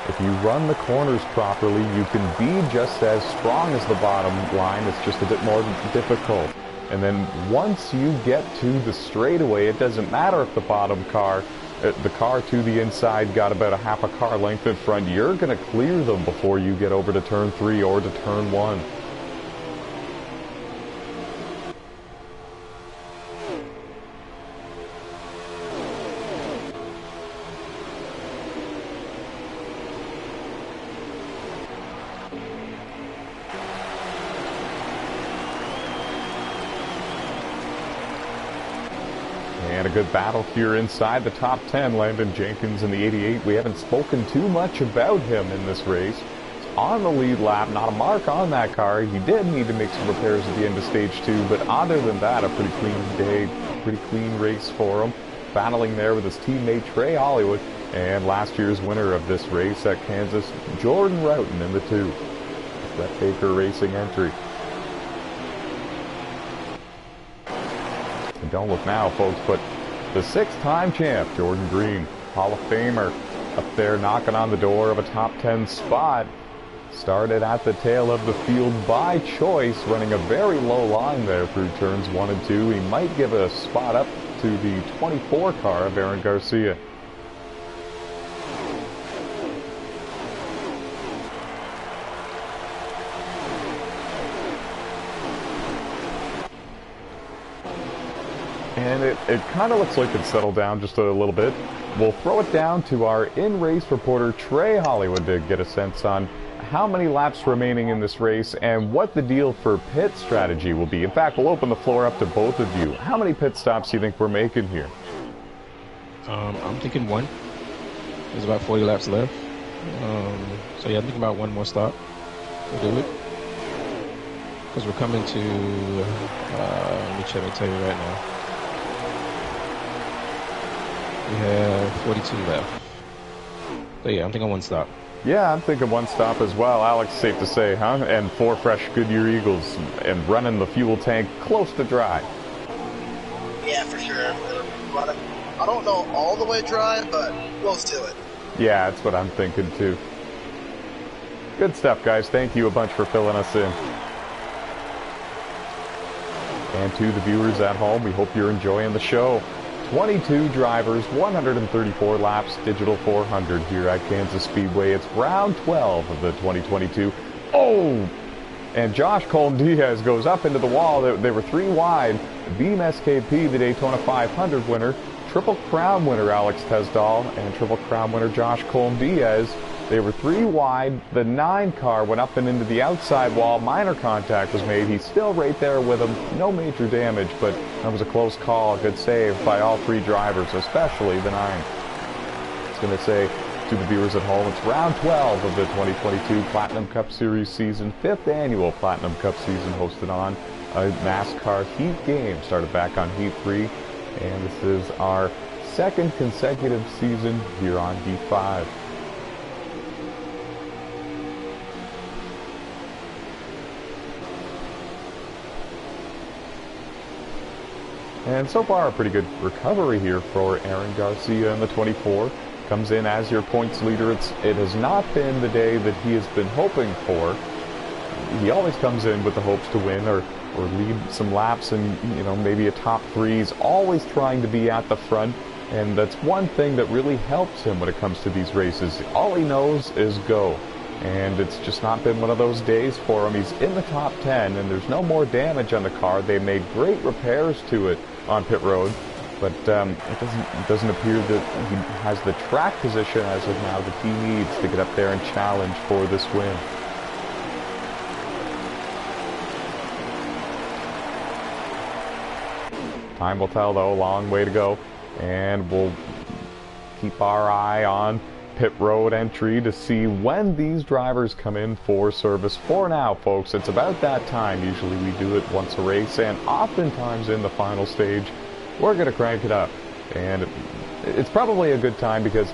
If you run the corners properly, you can be just as strong as the bottom line. It's just a bit more difficult. And then once you get to the straightaway, it doesn't matter if the bottom car, the car to the inside got about a half a car length in front. You're going to clear them before you get over to turn 3 or to turn 1. And a good battle here inside the top 10. Landon Jenkins in the 88. We haven't spoken too much about him in this race. He's on the lead lap, not a mark on that car. He did need to make some repairs at the end of stage 2, but other than that, a pretty clean day, pretty clean race for him. Battling there with his teammate Trey Hollywood and last year's winner of this race at Kansas, Jordan Roughton in the 2. Brett Baker Racing entry. And don't look now, folks, but the 6-time champ, Jordan Green, Hall of Famer, up there knocking on the door of a top 10 spot. Started at the tail of the field by choice, running a very low line there through turns 1 and 2. He might give a spot up to the 24 car of Aaron Garcia. And it kind of looks like it's settled down just a little bit. We'll throw it down to our in-race reporter, Trey Hollywood, to get a sense on how many laps remaining in this race and what the deal for pit strategy will be. In fact, we'll open the floor up to both of you. How many pit stops do you think we're making here? I'm thinking one. There's about 40 laps left. So yeah, I'm thinking about one more stop. We'll do it. Because we're coming to, let me tell you right now. We have 42 left. So yeah, I'm thinking one stop. Yeah, I'm thinking one stop as well. Alex, safe to say, huh? And 4 fresh Goodyear Eagles and running the fuel tank close to dry. Yeah, for sure. I don't know all the way dry, but close to it. Yeah, that's what I'm thinking too. Good stuff, guys. Thank you a bunch for filling us in. And to the viewers at home, we hope you're enjoying the show. 22 drivers, 134 laps, digital 400 here at Kansas Speedway. It's round 12 of the 2022. Oh! And Josh Colton-Diaz goes up into the wall. They were 3 wide. Beam SKP, the Daytona 500 winner. Triple Crown winner Alex Tesdall and Triple Crown winner Josh Colton-Diaz. They were 3 wide. The 9 car went up and into the outside wall. Minor contact was made. He's still right there with him. No major damage, but that was a close call. Good save by all 3 drivers, especially the 9. I was going to say to the viewers at home, it's round 12 of the 2022 Platinum Cup Series season, 5th annual Platinum Cup season hosted on a NASCAR Heat game. Started back on Heat 3, and this is our 2nd consecutive season here on Heat 5. And so far, a pretty good recovery here for Aaron Garcia in the 24. Comes in as your points leader. It has not been the day that he has been hoping for. He always comes in with the hopes to win or lead some laps and, you know, maybe a top 3. He's always trying to be at the front. And that's one thing that really helps him when it comes to these races. All he knows is go. And it's just not been one of those days for him. He's in the top 10, and there's no more damage on the car. They made great repairs to it on pit road, but it doesn't appear that he has the track position as of now that he needs to get up there and challenge for this win. Time will tell, though. Long way to go, and we'll keep our eye on pit road entry to see when these drivers come in for service. For now, folks, it's about that time. Usually we do it once a race, and oftentimes in the final stage we're going to crank it up. And it's probably a good time because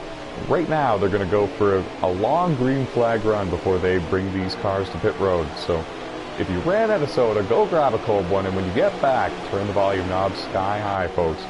right now they're going to go for a long green flag run before they bring these cars to pit road. So if you ran out of soda, go grab a cold one, and when you get back, turn the volume knob sky high, folks.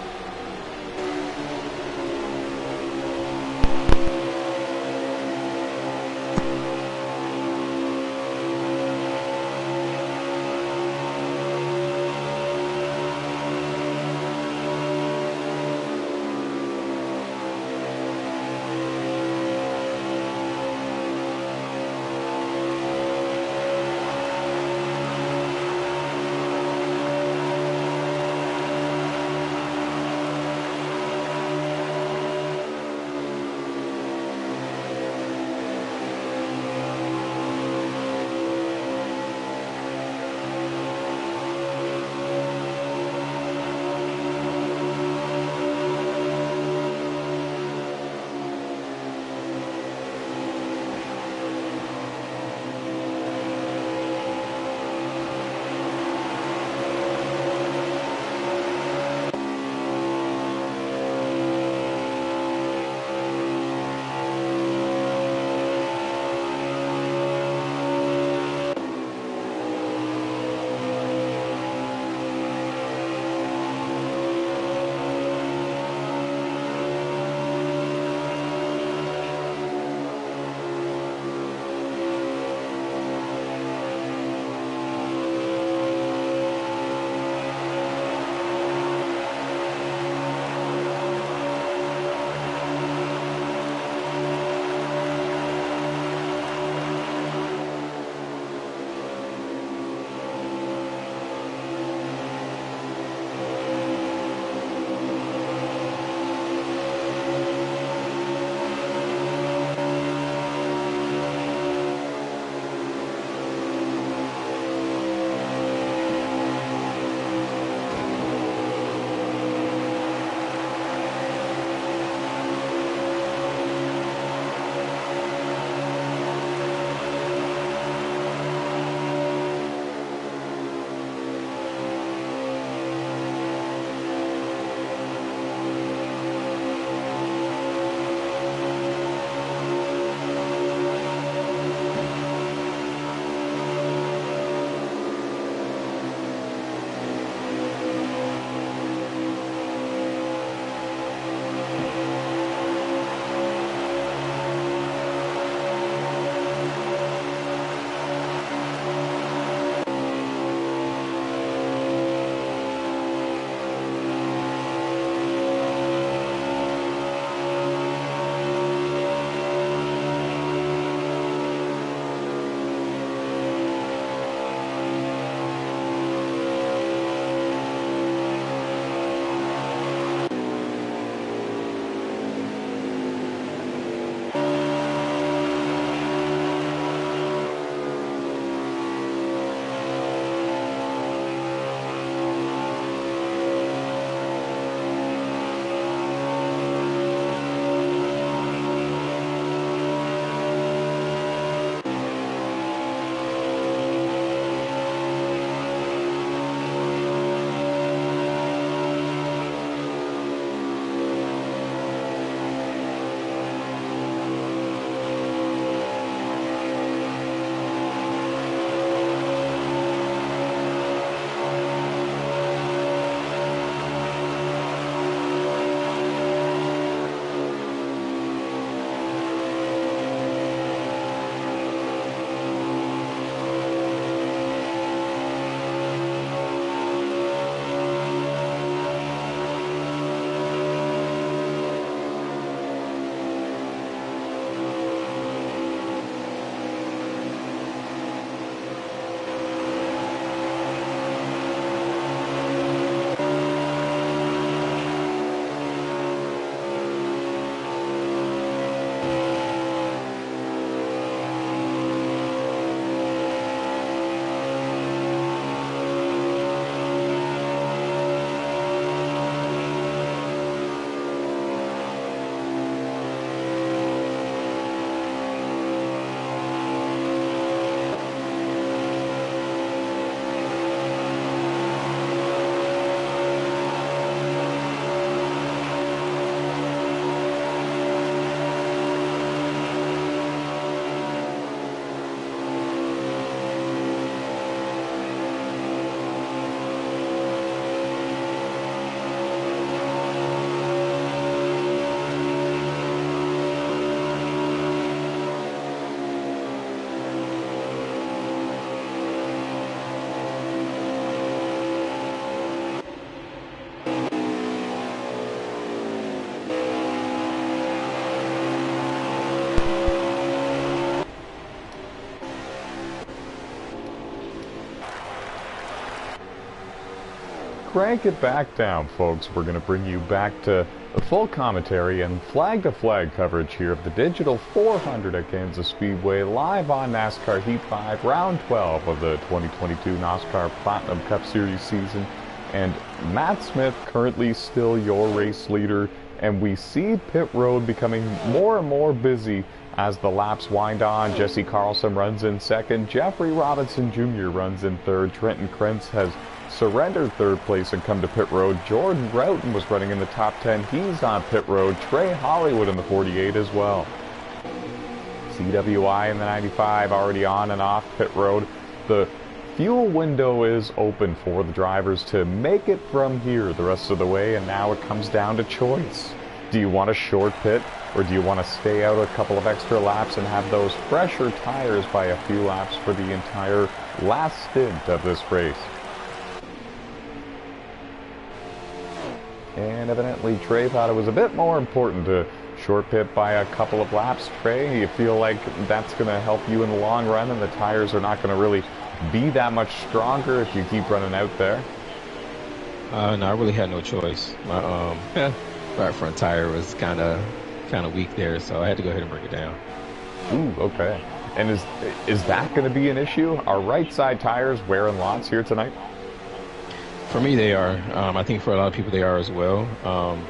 crank it back down, folks, we're going to bring you back to the full commentary and flag-to-flag coverage here of the Digital 400 at Kansas Speedway, live on NASCAR Heat 5, Round 12 of the 2022 NOSSCAR Platinum Cup Series season. And Matt Smith currently still your race leader, and we see pit road becoming more and more busy as the laps wind on. Jesse Carlson runs in second. Jeffrey Robinson Jr. runs in third. Trenton Krentz has surrendered third place and come to pit road. Jordan Roughton was running in the top 10. He's on pit road. Trey Hollywood in the 48 as well. CWI in the 95 already on and off pit road. The fuel window is open for the drivers to make it from here the rest of the way, and now it comes down to choice. Do you want a short pit, or do you want to stay out a couple of extra laps and have those fresher tires by a few laps for the entire last stint of this race? And evidently Trey thought it was a bit more important to short pit by a couple of laps. Trey, you feel like that's going to help you in the long run, and the tires are not going to really be that much stronger if you keep running out there? No, I really had no choice. My right front tire was kind of weak there, so I had to go ahead and bring it down. Ooh, okay. And is that going to be an issue? Are right side tires wearing lots here tonight? For me, they are. I think for a lot of people, they are as well.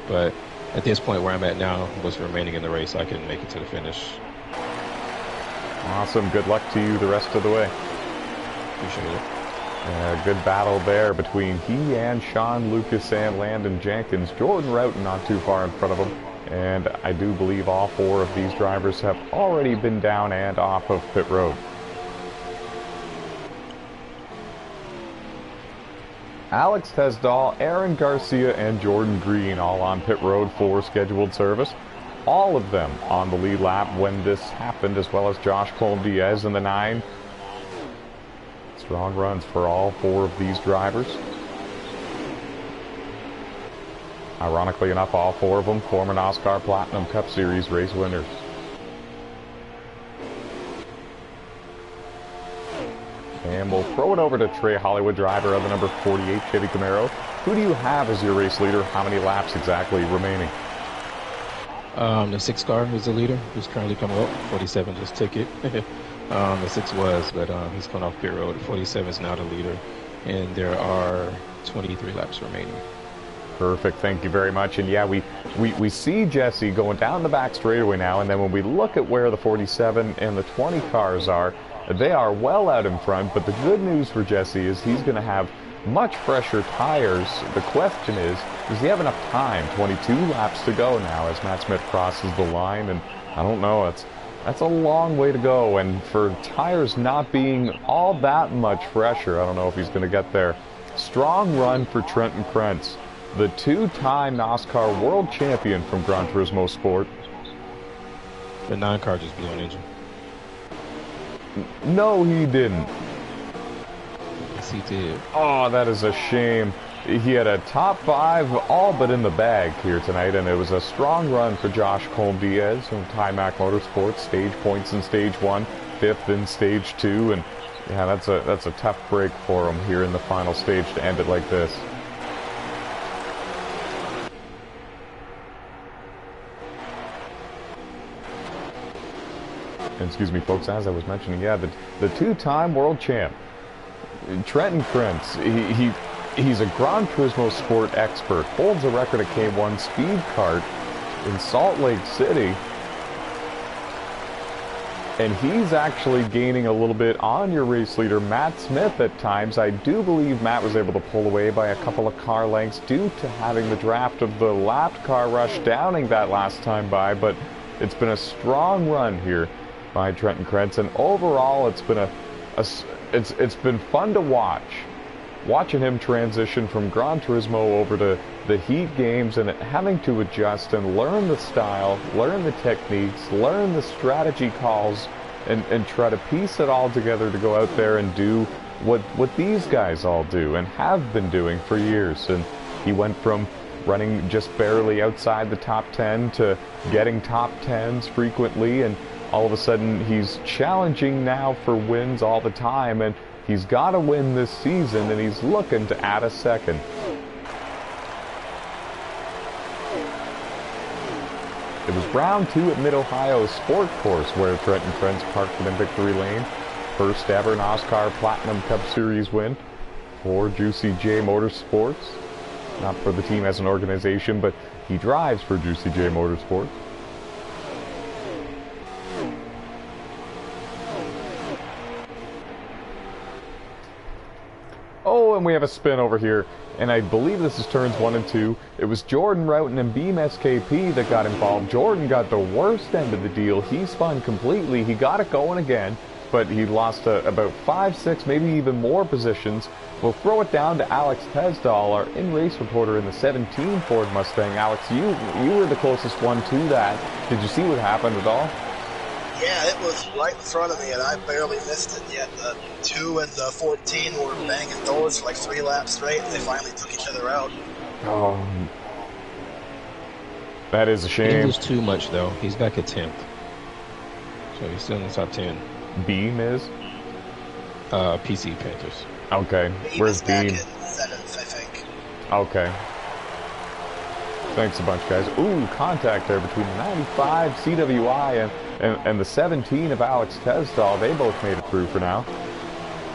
But at this point where I'm at now, what's remaining in the race, I can make it to the finish. Awesome. Good luck to you the rest of the way. Appreciate it. Good battle there between he and Sean Lucas and Landon Jenkins. Jordan Roughton not too far in front of him. And I do believe all four of these drivers have already been down and off of pit road. Alex Tesdahl, Aaron Garcia, and Jordan Green all on pit road for scheduled service. All of them on the lead lap when this happened, as well as Josh Colm-Diaz in the 9. Strong runs for all four of these drivers. Ironically enough, all four of them former NOSSCAR Platinum Cup Series race winners. And we'll throw it over to Trey Hollywood, driver of the number 48 Chevy Camaro. Who do you have as your race leader? How many laps exactly remaining? The 6 car is the leader, who's currently coming up. 47 just took it. The 6 was, but he's coming off pit road. 47 is now the leader, and there are 23 laps remaining. Perfect, thank you very much. And yeah, we see Jesse going down the back straightaway now, and then when we look at where the 47 and the 20 cars are, they are well out in front. But the good news for Jesse is he's going to have much fresher tires. The question is, does he have enough time? 22 laps to go now as Matt Smith crosses the line, and I don't know, that's a long way to go, and for tires not being all that much fresher, I don't know if he's going to get there. Strong run for Trenton Krentz, the two-time NOSSCAR World Champion from Gran Turismo Sport. The 9 car just blew an engine. No, he didn't. Yes, he did. Oh, that is a shame. He had a top 5 all but in the bag here tonight, and it was a strong run for Josh Colm-Diaz from Timac Motorsports. Stage points in Stage 1, 5th in Stage 2, and yeah, that's a tough break for him here in the final stage to end it like this. And excuse me, folks, as I was mentioning, yeah, the two-time world champ, Trenton Krentz, he's a Gran Turismo Sport expert, holds a record at K1 Speed Kart in Salt Lake City, and he's actually gaining a little bit on your race leader, Matt Smith, at times. I do believe Matt was able to pull away by a couple of car lengths due to having the draft of the lapped car rush downing that last time by, but it's been a strong run here by Trenton Krentz, and overall it's been it's been fun to watch. Watching him transition from Gran Turismo over to the Heat games and having to adjust and learn the style, learn the techniques, learn the strategy calls, and try to piece it all together to go out there and do what these guys all do and have been doing for years. And he went from running just barely outside the top 10 to getting top 10s frequently, and all of a sudden he's challenging now for wins all the time, and he's got to win this season, and he's looking to add a second. round 2 at Mid-Ohio Sport Course, where Trenton Krentz parked in victory lane. First ever NASCAR Platinum Cup Series win for Juicy J Motorsports. Not for the team as an organization, but he drives for Juicy J Motorsports. Oh, and we have a spin over here, and I believe this is turns 1 and 2. It was Jordan Roughton and Beam SKP that got involved. Jordan got the worst end of the deal. He spun completely. He got it going again, but he lost about 5, 6, maybe even more positions. We'll throw it down to Alex Tesdall, our in-race reporter in the 17 Ford Mustang. Alex, you were the closest one to that. Did you see what happened at all? Yeah, it was right in front of me, and I barely missed it yet. The 2 and the 14 were banging doors for like 3 laps straight, and they finally took each other out. Oh, that is a shame. He didn't lose too much, though. He's back at 10th. So he's still in the top 10. Beam is? PC Panthers. Okay. Where's Beam? Back in 7th, I think. Okay. Thanks a bunch, guys. Ooh, contact there between the 95 CWI and the 17 of Alex Tesdall. They both made it through for now.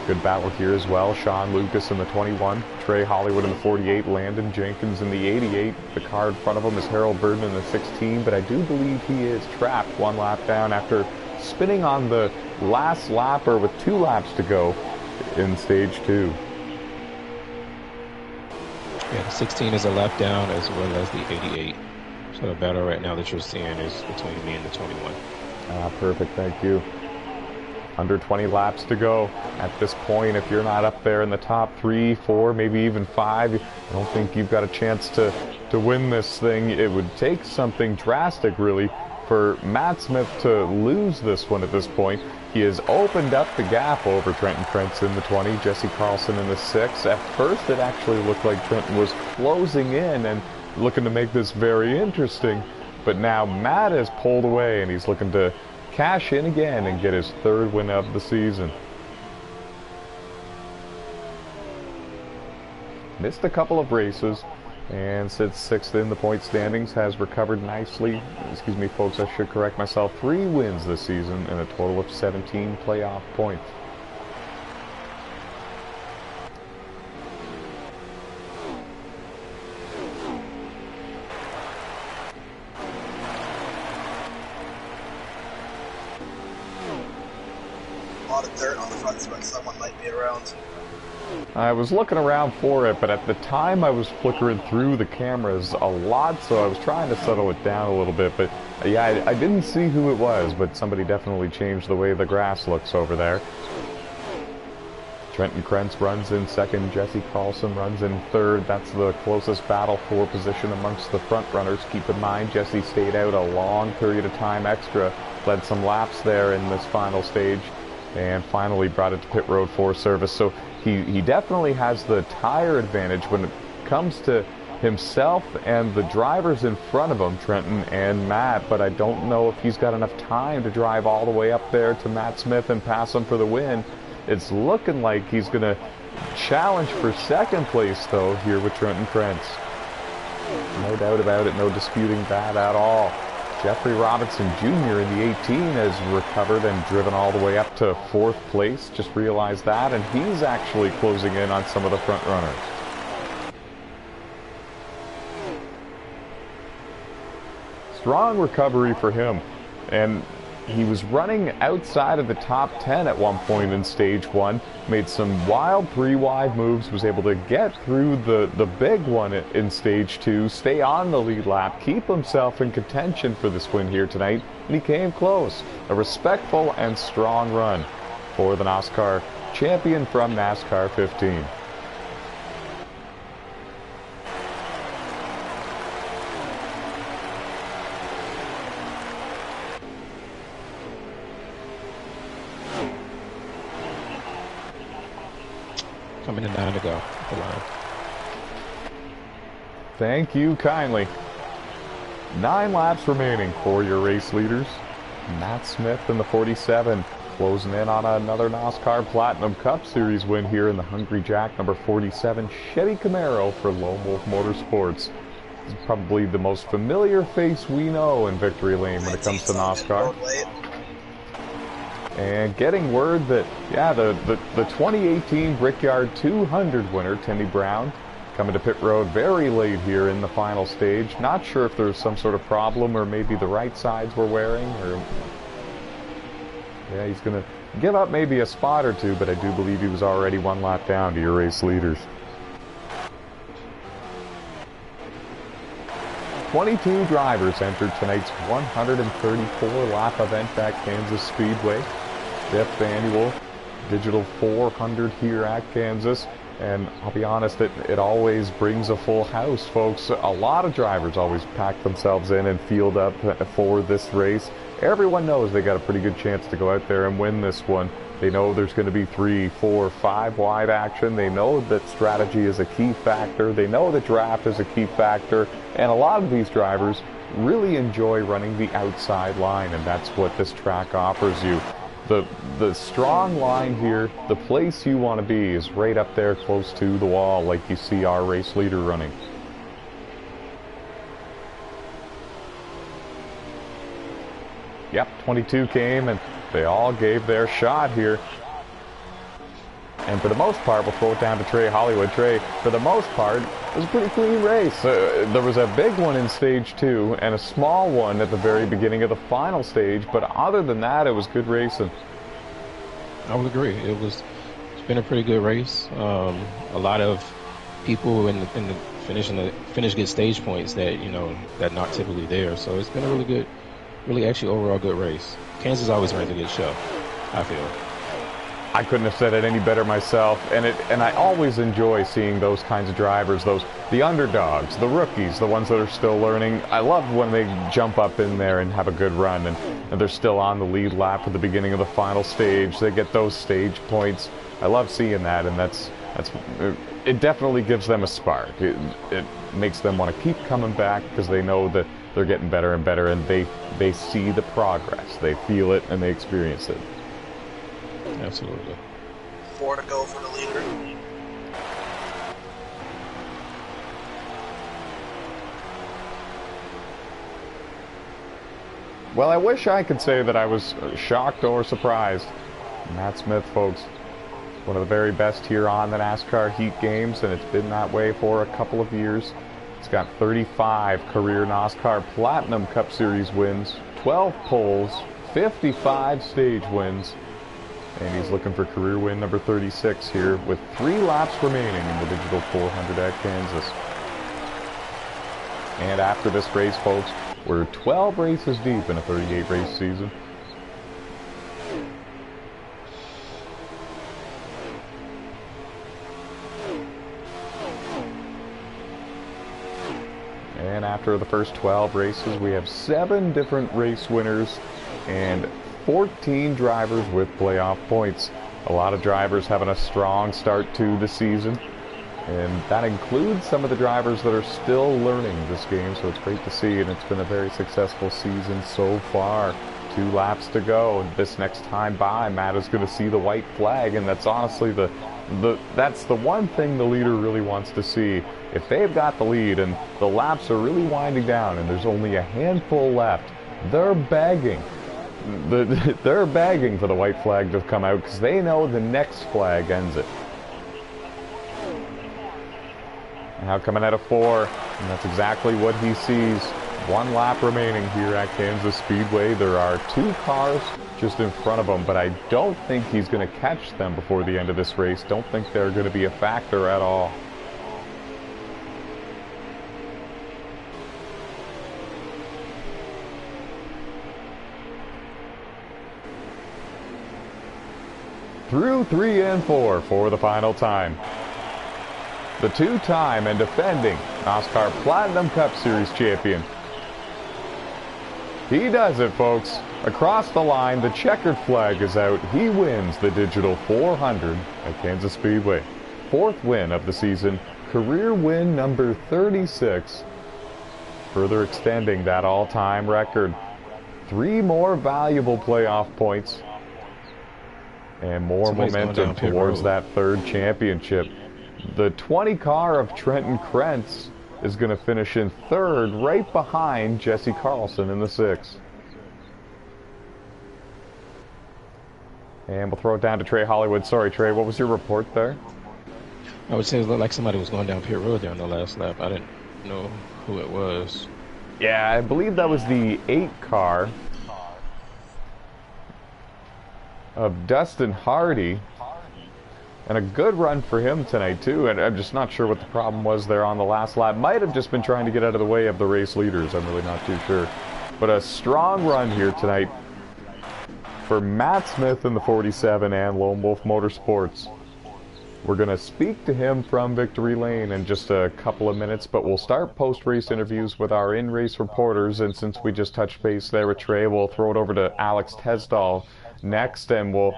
Good battle here as well. Sean Lucas in the 21, Trey Hollywood in the 48, Landon Jenkins in the 88. The car in front of him is Harold Burden in the 16, but I do believe he is trapped 1 lap down after spinning on the last lapper with 2 laps to go in stage 2. Yeah, the 16 is a lap down as well as the 88. So the battle right now that you're seeing is between me and the 21. Perfect, thank you. Under 20 laps to go. At this point, if you're not up there in the top 3, 4, maybe even 5, I don't think you've got a chance to win this thing. It would take something drastic, really, for Matt Smith to lose this one at this point. He has opened up the gap over Trenton Krentz in the 20, Jesse Carlson in the 6. At first, it actually looked like Trenton was closing in and looking to make this very interesting. But now Matt has pulled away, and he's looking to cash in again and get his 3rd win of the season. Missed a couple of races, and sits 6th in the point standings, has recovered nicely. Excuse me, folks, I should correct myself. 3 wins this season and a total of 17 playoff points. A lot of dirt on the front, so someone might be around. I was looking around for it, but at the time I was flickering through the cameras a lot, so I was trying to settle it down a little bit. But yeah, I didn't see who it was, but somebody definitely changed the way the grass looks over there. Trenton Krentz runs in 2nd, Jesse Carlson runs in 3rd. That's the closest battle for position amongst the front runners. Keep in mind, Jesse stayed out a long period of time extra, led some laps there in this final stage, and finally brought it to pit road for service. So he definitely has the tire advantage when it comes to himself and the drivers in front of him, Trenton and Matt, but I don't know if he's got enough time to drive all the way up there to Matt Smith and pass him for the win. It's looking like he's going to challenge for 2nd place, though, here with Trenton Krentz. No doubt about it, no disputing that at all. Jeffrey Robinson Jr. in the 18 has recovered and driven all the way up to 4th place. Just realized that, and he's actually closing in on some of the front runners. Strong recovery for him, and he was running outside of the top 10 at one point in stage 1, made some wild 3-wide moves, was able to get through the big one in stage 2, stay on the lead lap, keep himself in contention for this win here tonight, and he came close. A respectful and strong run for the NOSSCAR champion from NASCAR 15. Coming in 9 to go at the line. Thank you kindly. 9 laps remaining for your race leaders. Matt Smith in the 47, closing in on another NASCAR Platinum Cup Series win here in the Hungry Jack number 47 Chevy Camaro for Lone Wolf Motorsports. He's probably the most familiar face we know in Victory Lane when it comes to NOSSCAR. And getting word that, yeah, the 2018 Brickyard 200 winner, Timmy Brown, coming to pit road very late here in the final stage. Not sure if there's some sort of problem or maybe the right sides were wearing, or yeah, he's going to give up maybe a spot or two, but I do believe he was already one lap down to your race leaders. 22 drivers entered tonight's 134 lap event at Kansas Speedway. 5th annual Digital 400 here at Kansas. And I'll be honest, it always brings a full house, folks. A lot of drivers always pack themselves in and field up for this race. Everyone knows they got a pretty good chance to go out there and win this one. They know there's going to be 3, 4, 5 wide action. They know that strategy is a key factor. They know that draft is a key factor. And a lot of these drivers really enjoy running the outside line, and that's what this track offers you. The strong line here, the place you want to be is right up there close to the wall, like you see our race leader running. Yep, 22 came and they all gave their shot here. And for the most part, we'll throw it down to Trey Hollywood. Trey, for the most part, it was a pretty clean race. There was a big one in stage 2 and a small one at the very beginning of the final stage, but other than that, it was good racing. I would agree. It's been a pretty good race. A lot of people in the finish good stage points that that not typically there. So it's been a really actually overall good race. Kansas always runs a good show, I feel. I couldn't have said it any better myself, and I always enjoy seeing those kinds of drivers, the underdogs, the rookies, the ones that are still learning. I love when they jump up in there and have a good run, and they're still on the lead lap at the beginning of the final stage. They get those stage points. I love seeing that, and it definitely gives them a spark. It makes them want to keep coming back because they know that they're getting better and better, and they see the progress. They feel it and they experience it. Absolutely. 4 to go for the leader. Well, I wish I could say that I was shocked or surprised. Matt Smith, folks, one of the very best here on the NASCAR Heat games, and it's been that way for a couple of years. He's got 35 career NASCAR Platinum Cup Series wins, 12 poles, 55 stage wins. And he's looking for career win number 36 here with 3 laps remaining in the Digital 400 at Kansas. And after this race, folks, we're 12 races deep in a 38 race season. And after the first 12 races, we have 7 different race winners and 14 drivers with playoff points. A lot of drivers having a strong start to the season, and that includes some of the drivers that are still learning this game, so it's great to see, and it's been a very successful season so far. 2 laps to go, and this next time by, Matt is going to see the white flag, and that's honestly that's the one thing the leader really wants to see. If they've got the lead and the laps are really winding down and there's only a handful left, they're begging. They're begging for the white flag to come out because they know the next flag ends it. Now coming out of 4, and that's exactly what he sees. 1 lap remaining here at Kansas Speedway. There are 2 cars just in front of him, but I don't think he's going to catch them before the end of this race. Don't think they're going to be a factor at all. Through 3 and 4 for the final time. The 2-time and defending NASCAR Platinum Cup Series champion. He does it, folks. Across the line, the checkered flag is out. He wins the Digital 400 at Kansas Speedway. 4th win of the season, career win number 36, further extending that all-time record. 3 more valuable playoff points and more momentum towards that 3rd championship. The 20 car of Trenton Krentz is going to finish in third, right behind Jesse Carlson in the 6. And we'll throw it down to Trey Hollywood. Sorry, Trey, what was your report there? I would say it looked like somebody was going down pit road there on the last lap. I didn't know who it was. Yeah, I believe that was the 8 car of Dustin Hardy. And a good run for him tonight, too. And I'm just not sure what the problem was there on the last lap. Might have just been trying to get out of the way of the race leaders. I'm really not too sure. But a strong run here tonight for Matt Smith in the 47 and Lone Wolf Motorsports. We're going to speak to him from Victory Lane in just a couple of minutes, but we'll start post-race interviews with our in-race reporters. And since we just touched base there with Trey, we'll throw it over to Alex Tesdall next, and we'll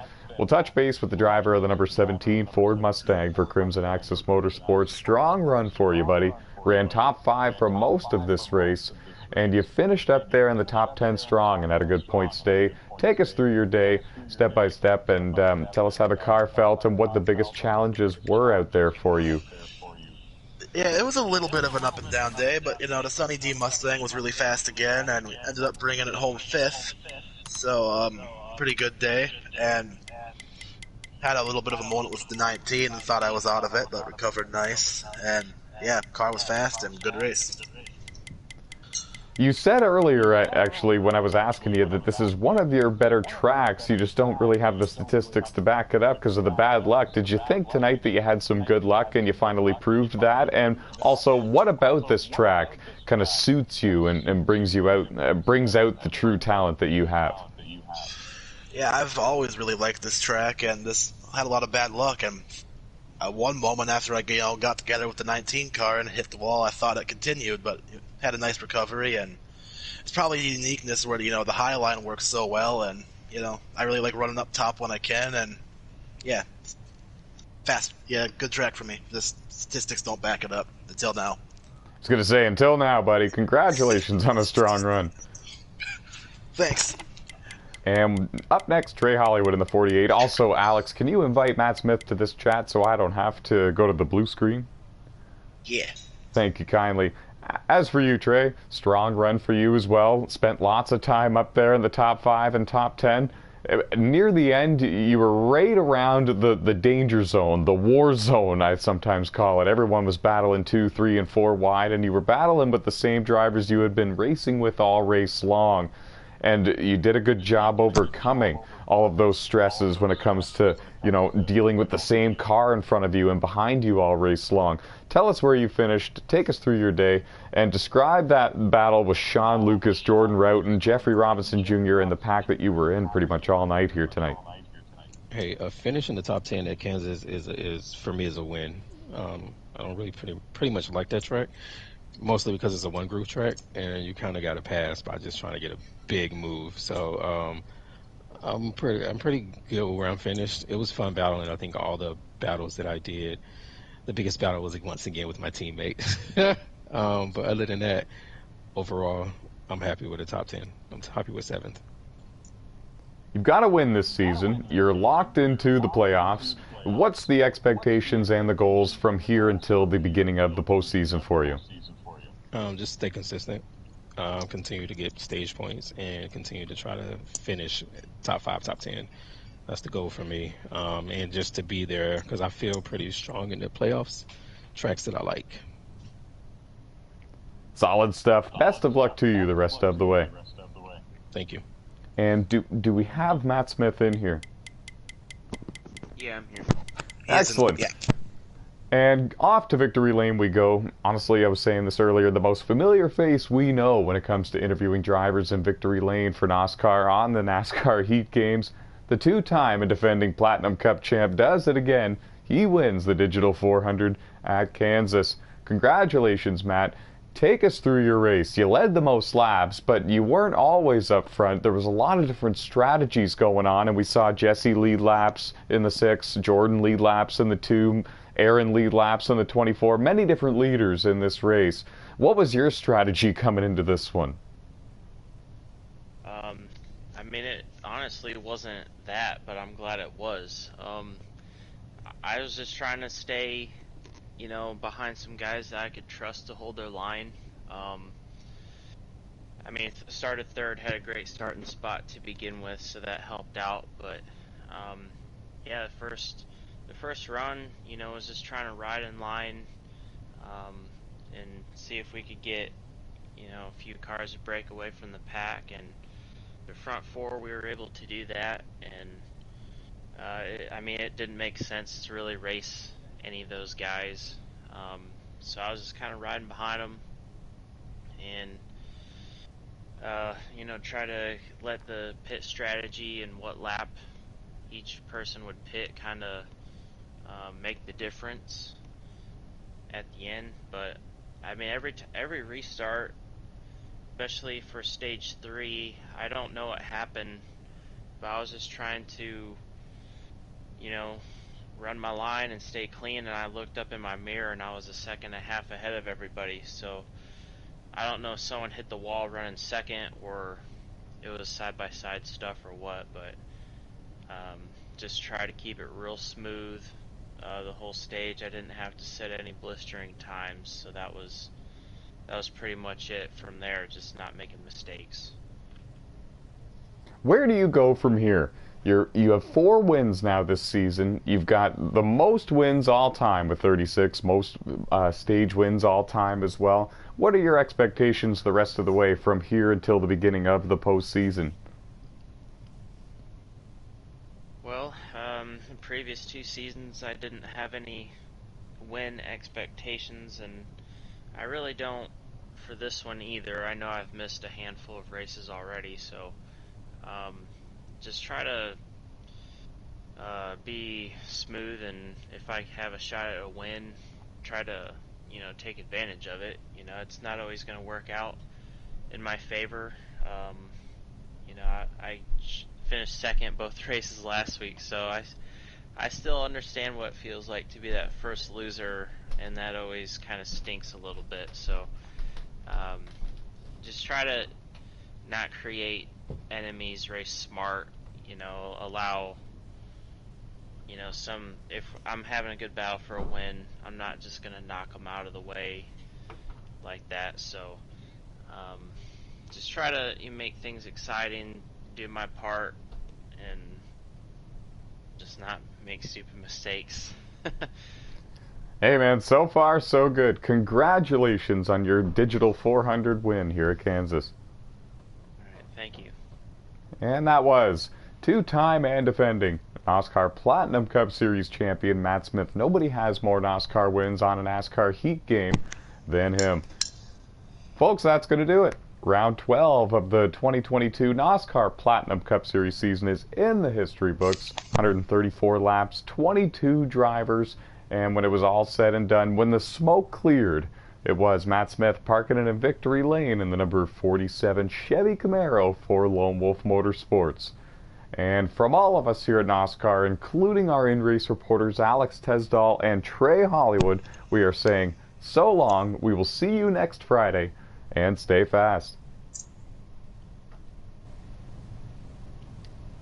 touch base with the driver of the number 17 Ford Mustang for Crimson Access Motorsports. Strong run for you, buddy. Ran top 5 for most of this race, and you finished up there in the top 10 strong and had a good points day. Take us through your day step by step and tell us how the car felt and what the biggest challenges were out there for you. Yeah, it was a little bit of an up and down day, but the Sunny D Mustang was really fast again, and we ended up bringing it home 5th. So, pretty good day, and had a little bit of a moment with the 19 and thought I was out of it, but recovered nice. And yeah, car was fast and good race. You said earlier, actually, when I was asking you, that this is one of your better tracks. You just don't really have the statistics to back it up because of the bad luck. Did you think tonight that you had some good luck and you finally proved that? And also, what about this track kind of suits you and brings you out, brings out the true talent that you have? Yeah, I've always really liked this track, and this had a lot of bad luck. And at one moment after I got together with the 19 car and hit the wall, I thought it continued, but it had a nice recovery. And it's probably a uniqueness where the high line works so well, and I really like running up top when I can. And yeah, fast. Yeah, good track for me. The statistics don't back it up until now. I was going to say, until now, buddy. Congratulations on a strong run. Thanks. And up next, Trey Hollywood in the 48. Also, Alex, can you invite Matt Smith to this chat so I don't have to go to the blue screen? Yeah. Thank you kindly. As for you, Trey, strong run for you as well. Spent lots of time up there in the top 5 and top 10. Near the end, you were right around the danger zone, the war zone, I sometimes call it. Everyone was battling 2, 3, and 4 wide, and you were battling with the same drivers you had been racing with all race long. And you did a good job overcoming all of those stresses when it comes to, dealing with the same car in front of you and behind you all race long. Tell us where you finished, take us through your day, and describe that battle with Sean Lucas, Jordan Roughton, Jeffrey Robinson Jr. and the pack that you were in pretty much all night here tonight. Hey, a finish in the top 10 at Kansas is for me, is a win. I don't really pretty much like that track. Mostly because it's a one group track, and you kind of got to pass by just trying to get a big move. So I'm pretty good where I'm finished. It was fun battling. I think all the battles that I did, the biggest battle was once again with my teammate. But other than that, overall, I'm happy with the top 10. I'm happy with 7th. You've got to win this season. You're locked into the playoffs. What's the expectations and the goals from here until the beginning of the postseason for you? Just stay consistent, continue to get stage points, and continue to try to finish top 5, top 10. That's the goal for me, and just to be there because I feel pretty strong in the playoffs, tracks that I like. Solid stuff. Best of luck to you the rest of the way. Thank you. And do we have Matt Smith in here? Yeah, I'm here. Excellent. Yeah. And off to Victory Lane we go. Honestly, I was saying this earlier, the most familiar face we know when it comes to interviewing drivers in Victory Lane for NOSSCAR on the NASCAR Heat games. The 2-time and defending Platinum Cup champ does it again. He wins the Digital 400 at Kansas. Congratulations, Matt. Take us through your race. You led the most laps, but you weren't always up front. There was a lot of different strategies going on, and we saw Jesse lead laps in the 6, Jordan lead laps in the 2, Aaron lead laps in the 24, many different leaders in this race. What was your strategy coming into this one? I mean, it honestly wasn't that, but I'm glad it was. I was just trying to stay you know, behind some guys that I could trust to hold their line. I mean, started third, had a great starting spot to begin with, so that helped out. But yeah, the first run, you know, was just trying to ride in line and see if we could get, you know, a few cars to break away from the pack. And the front four, we were able to do that. And I mean, it didn't make sense to really race any of those guys. So I was just kind of riding behind them and you know, try to let the pit strategy and what lap each person would pit kind of make the difference at the end. But I mean, every restart, especially for stage 3, I don't know what happened, but I was just trying to, you know, run my line and stay clean, and I looked up in my mirror and I was a second and a half ahead of everybody. So I don't know if someone hit the wall running second or it was side-by-side stuff or what, but just try to keep it real smooth the whole stage. I didn't have to set any blistering times, so that was pretty much it from there, just not making mistakes. Where do you go from here? You have 4 wins now this season. You've got the most wins all time with 36, most stage wins all time as well. What are your expectations the rest of the way from here until the beginning of the postseason? Well, the previous 2 seasons I didn't have any win expectations, and I really don't for this one either. I know I've missed a handful of races already, so just try to be smooth, and if I have a shot at a win, try to, you know, take advantage of it. You know, it's not always going to work out in my favor. You know, I finished second both races last week, so I still understand what it feels like to be that first loser, and that always kind of stinks a little bit. So just try to not create enemies, race smart, you know, allow, you know, if I'm having a good battle for a win, I'm not just going to knock them out of the way like that. So just try to make things exciting, do my part, and just not make stupid mistakes. Hey man, so far so good. Congratulations on your Digital 400 win here at Kansas. Alright, thank you. And that was 2-time and defending NASCAR Platinum Cup Series champion Matt Smith. Nobody has more NASCAR wins on a NASCAR Heat game than him. Folks, that's going to do it. Round 12 of the 2022 NASCAR Platinum Cup Series season is in the history books. 134 laps, 22 drivers, and when it was all said and done, when the smoke cleared, it was Matt Smith parking it in victory lane in the number 47 Chevy Camaro for Lone Wolf Motorsports. And from all of us here at NASCAR, including our in-race reporters Alex Tesdall and Trey Hollywood, we are saying so long. We will see you next Friday, and stay fast.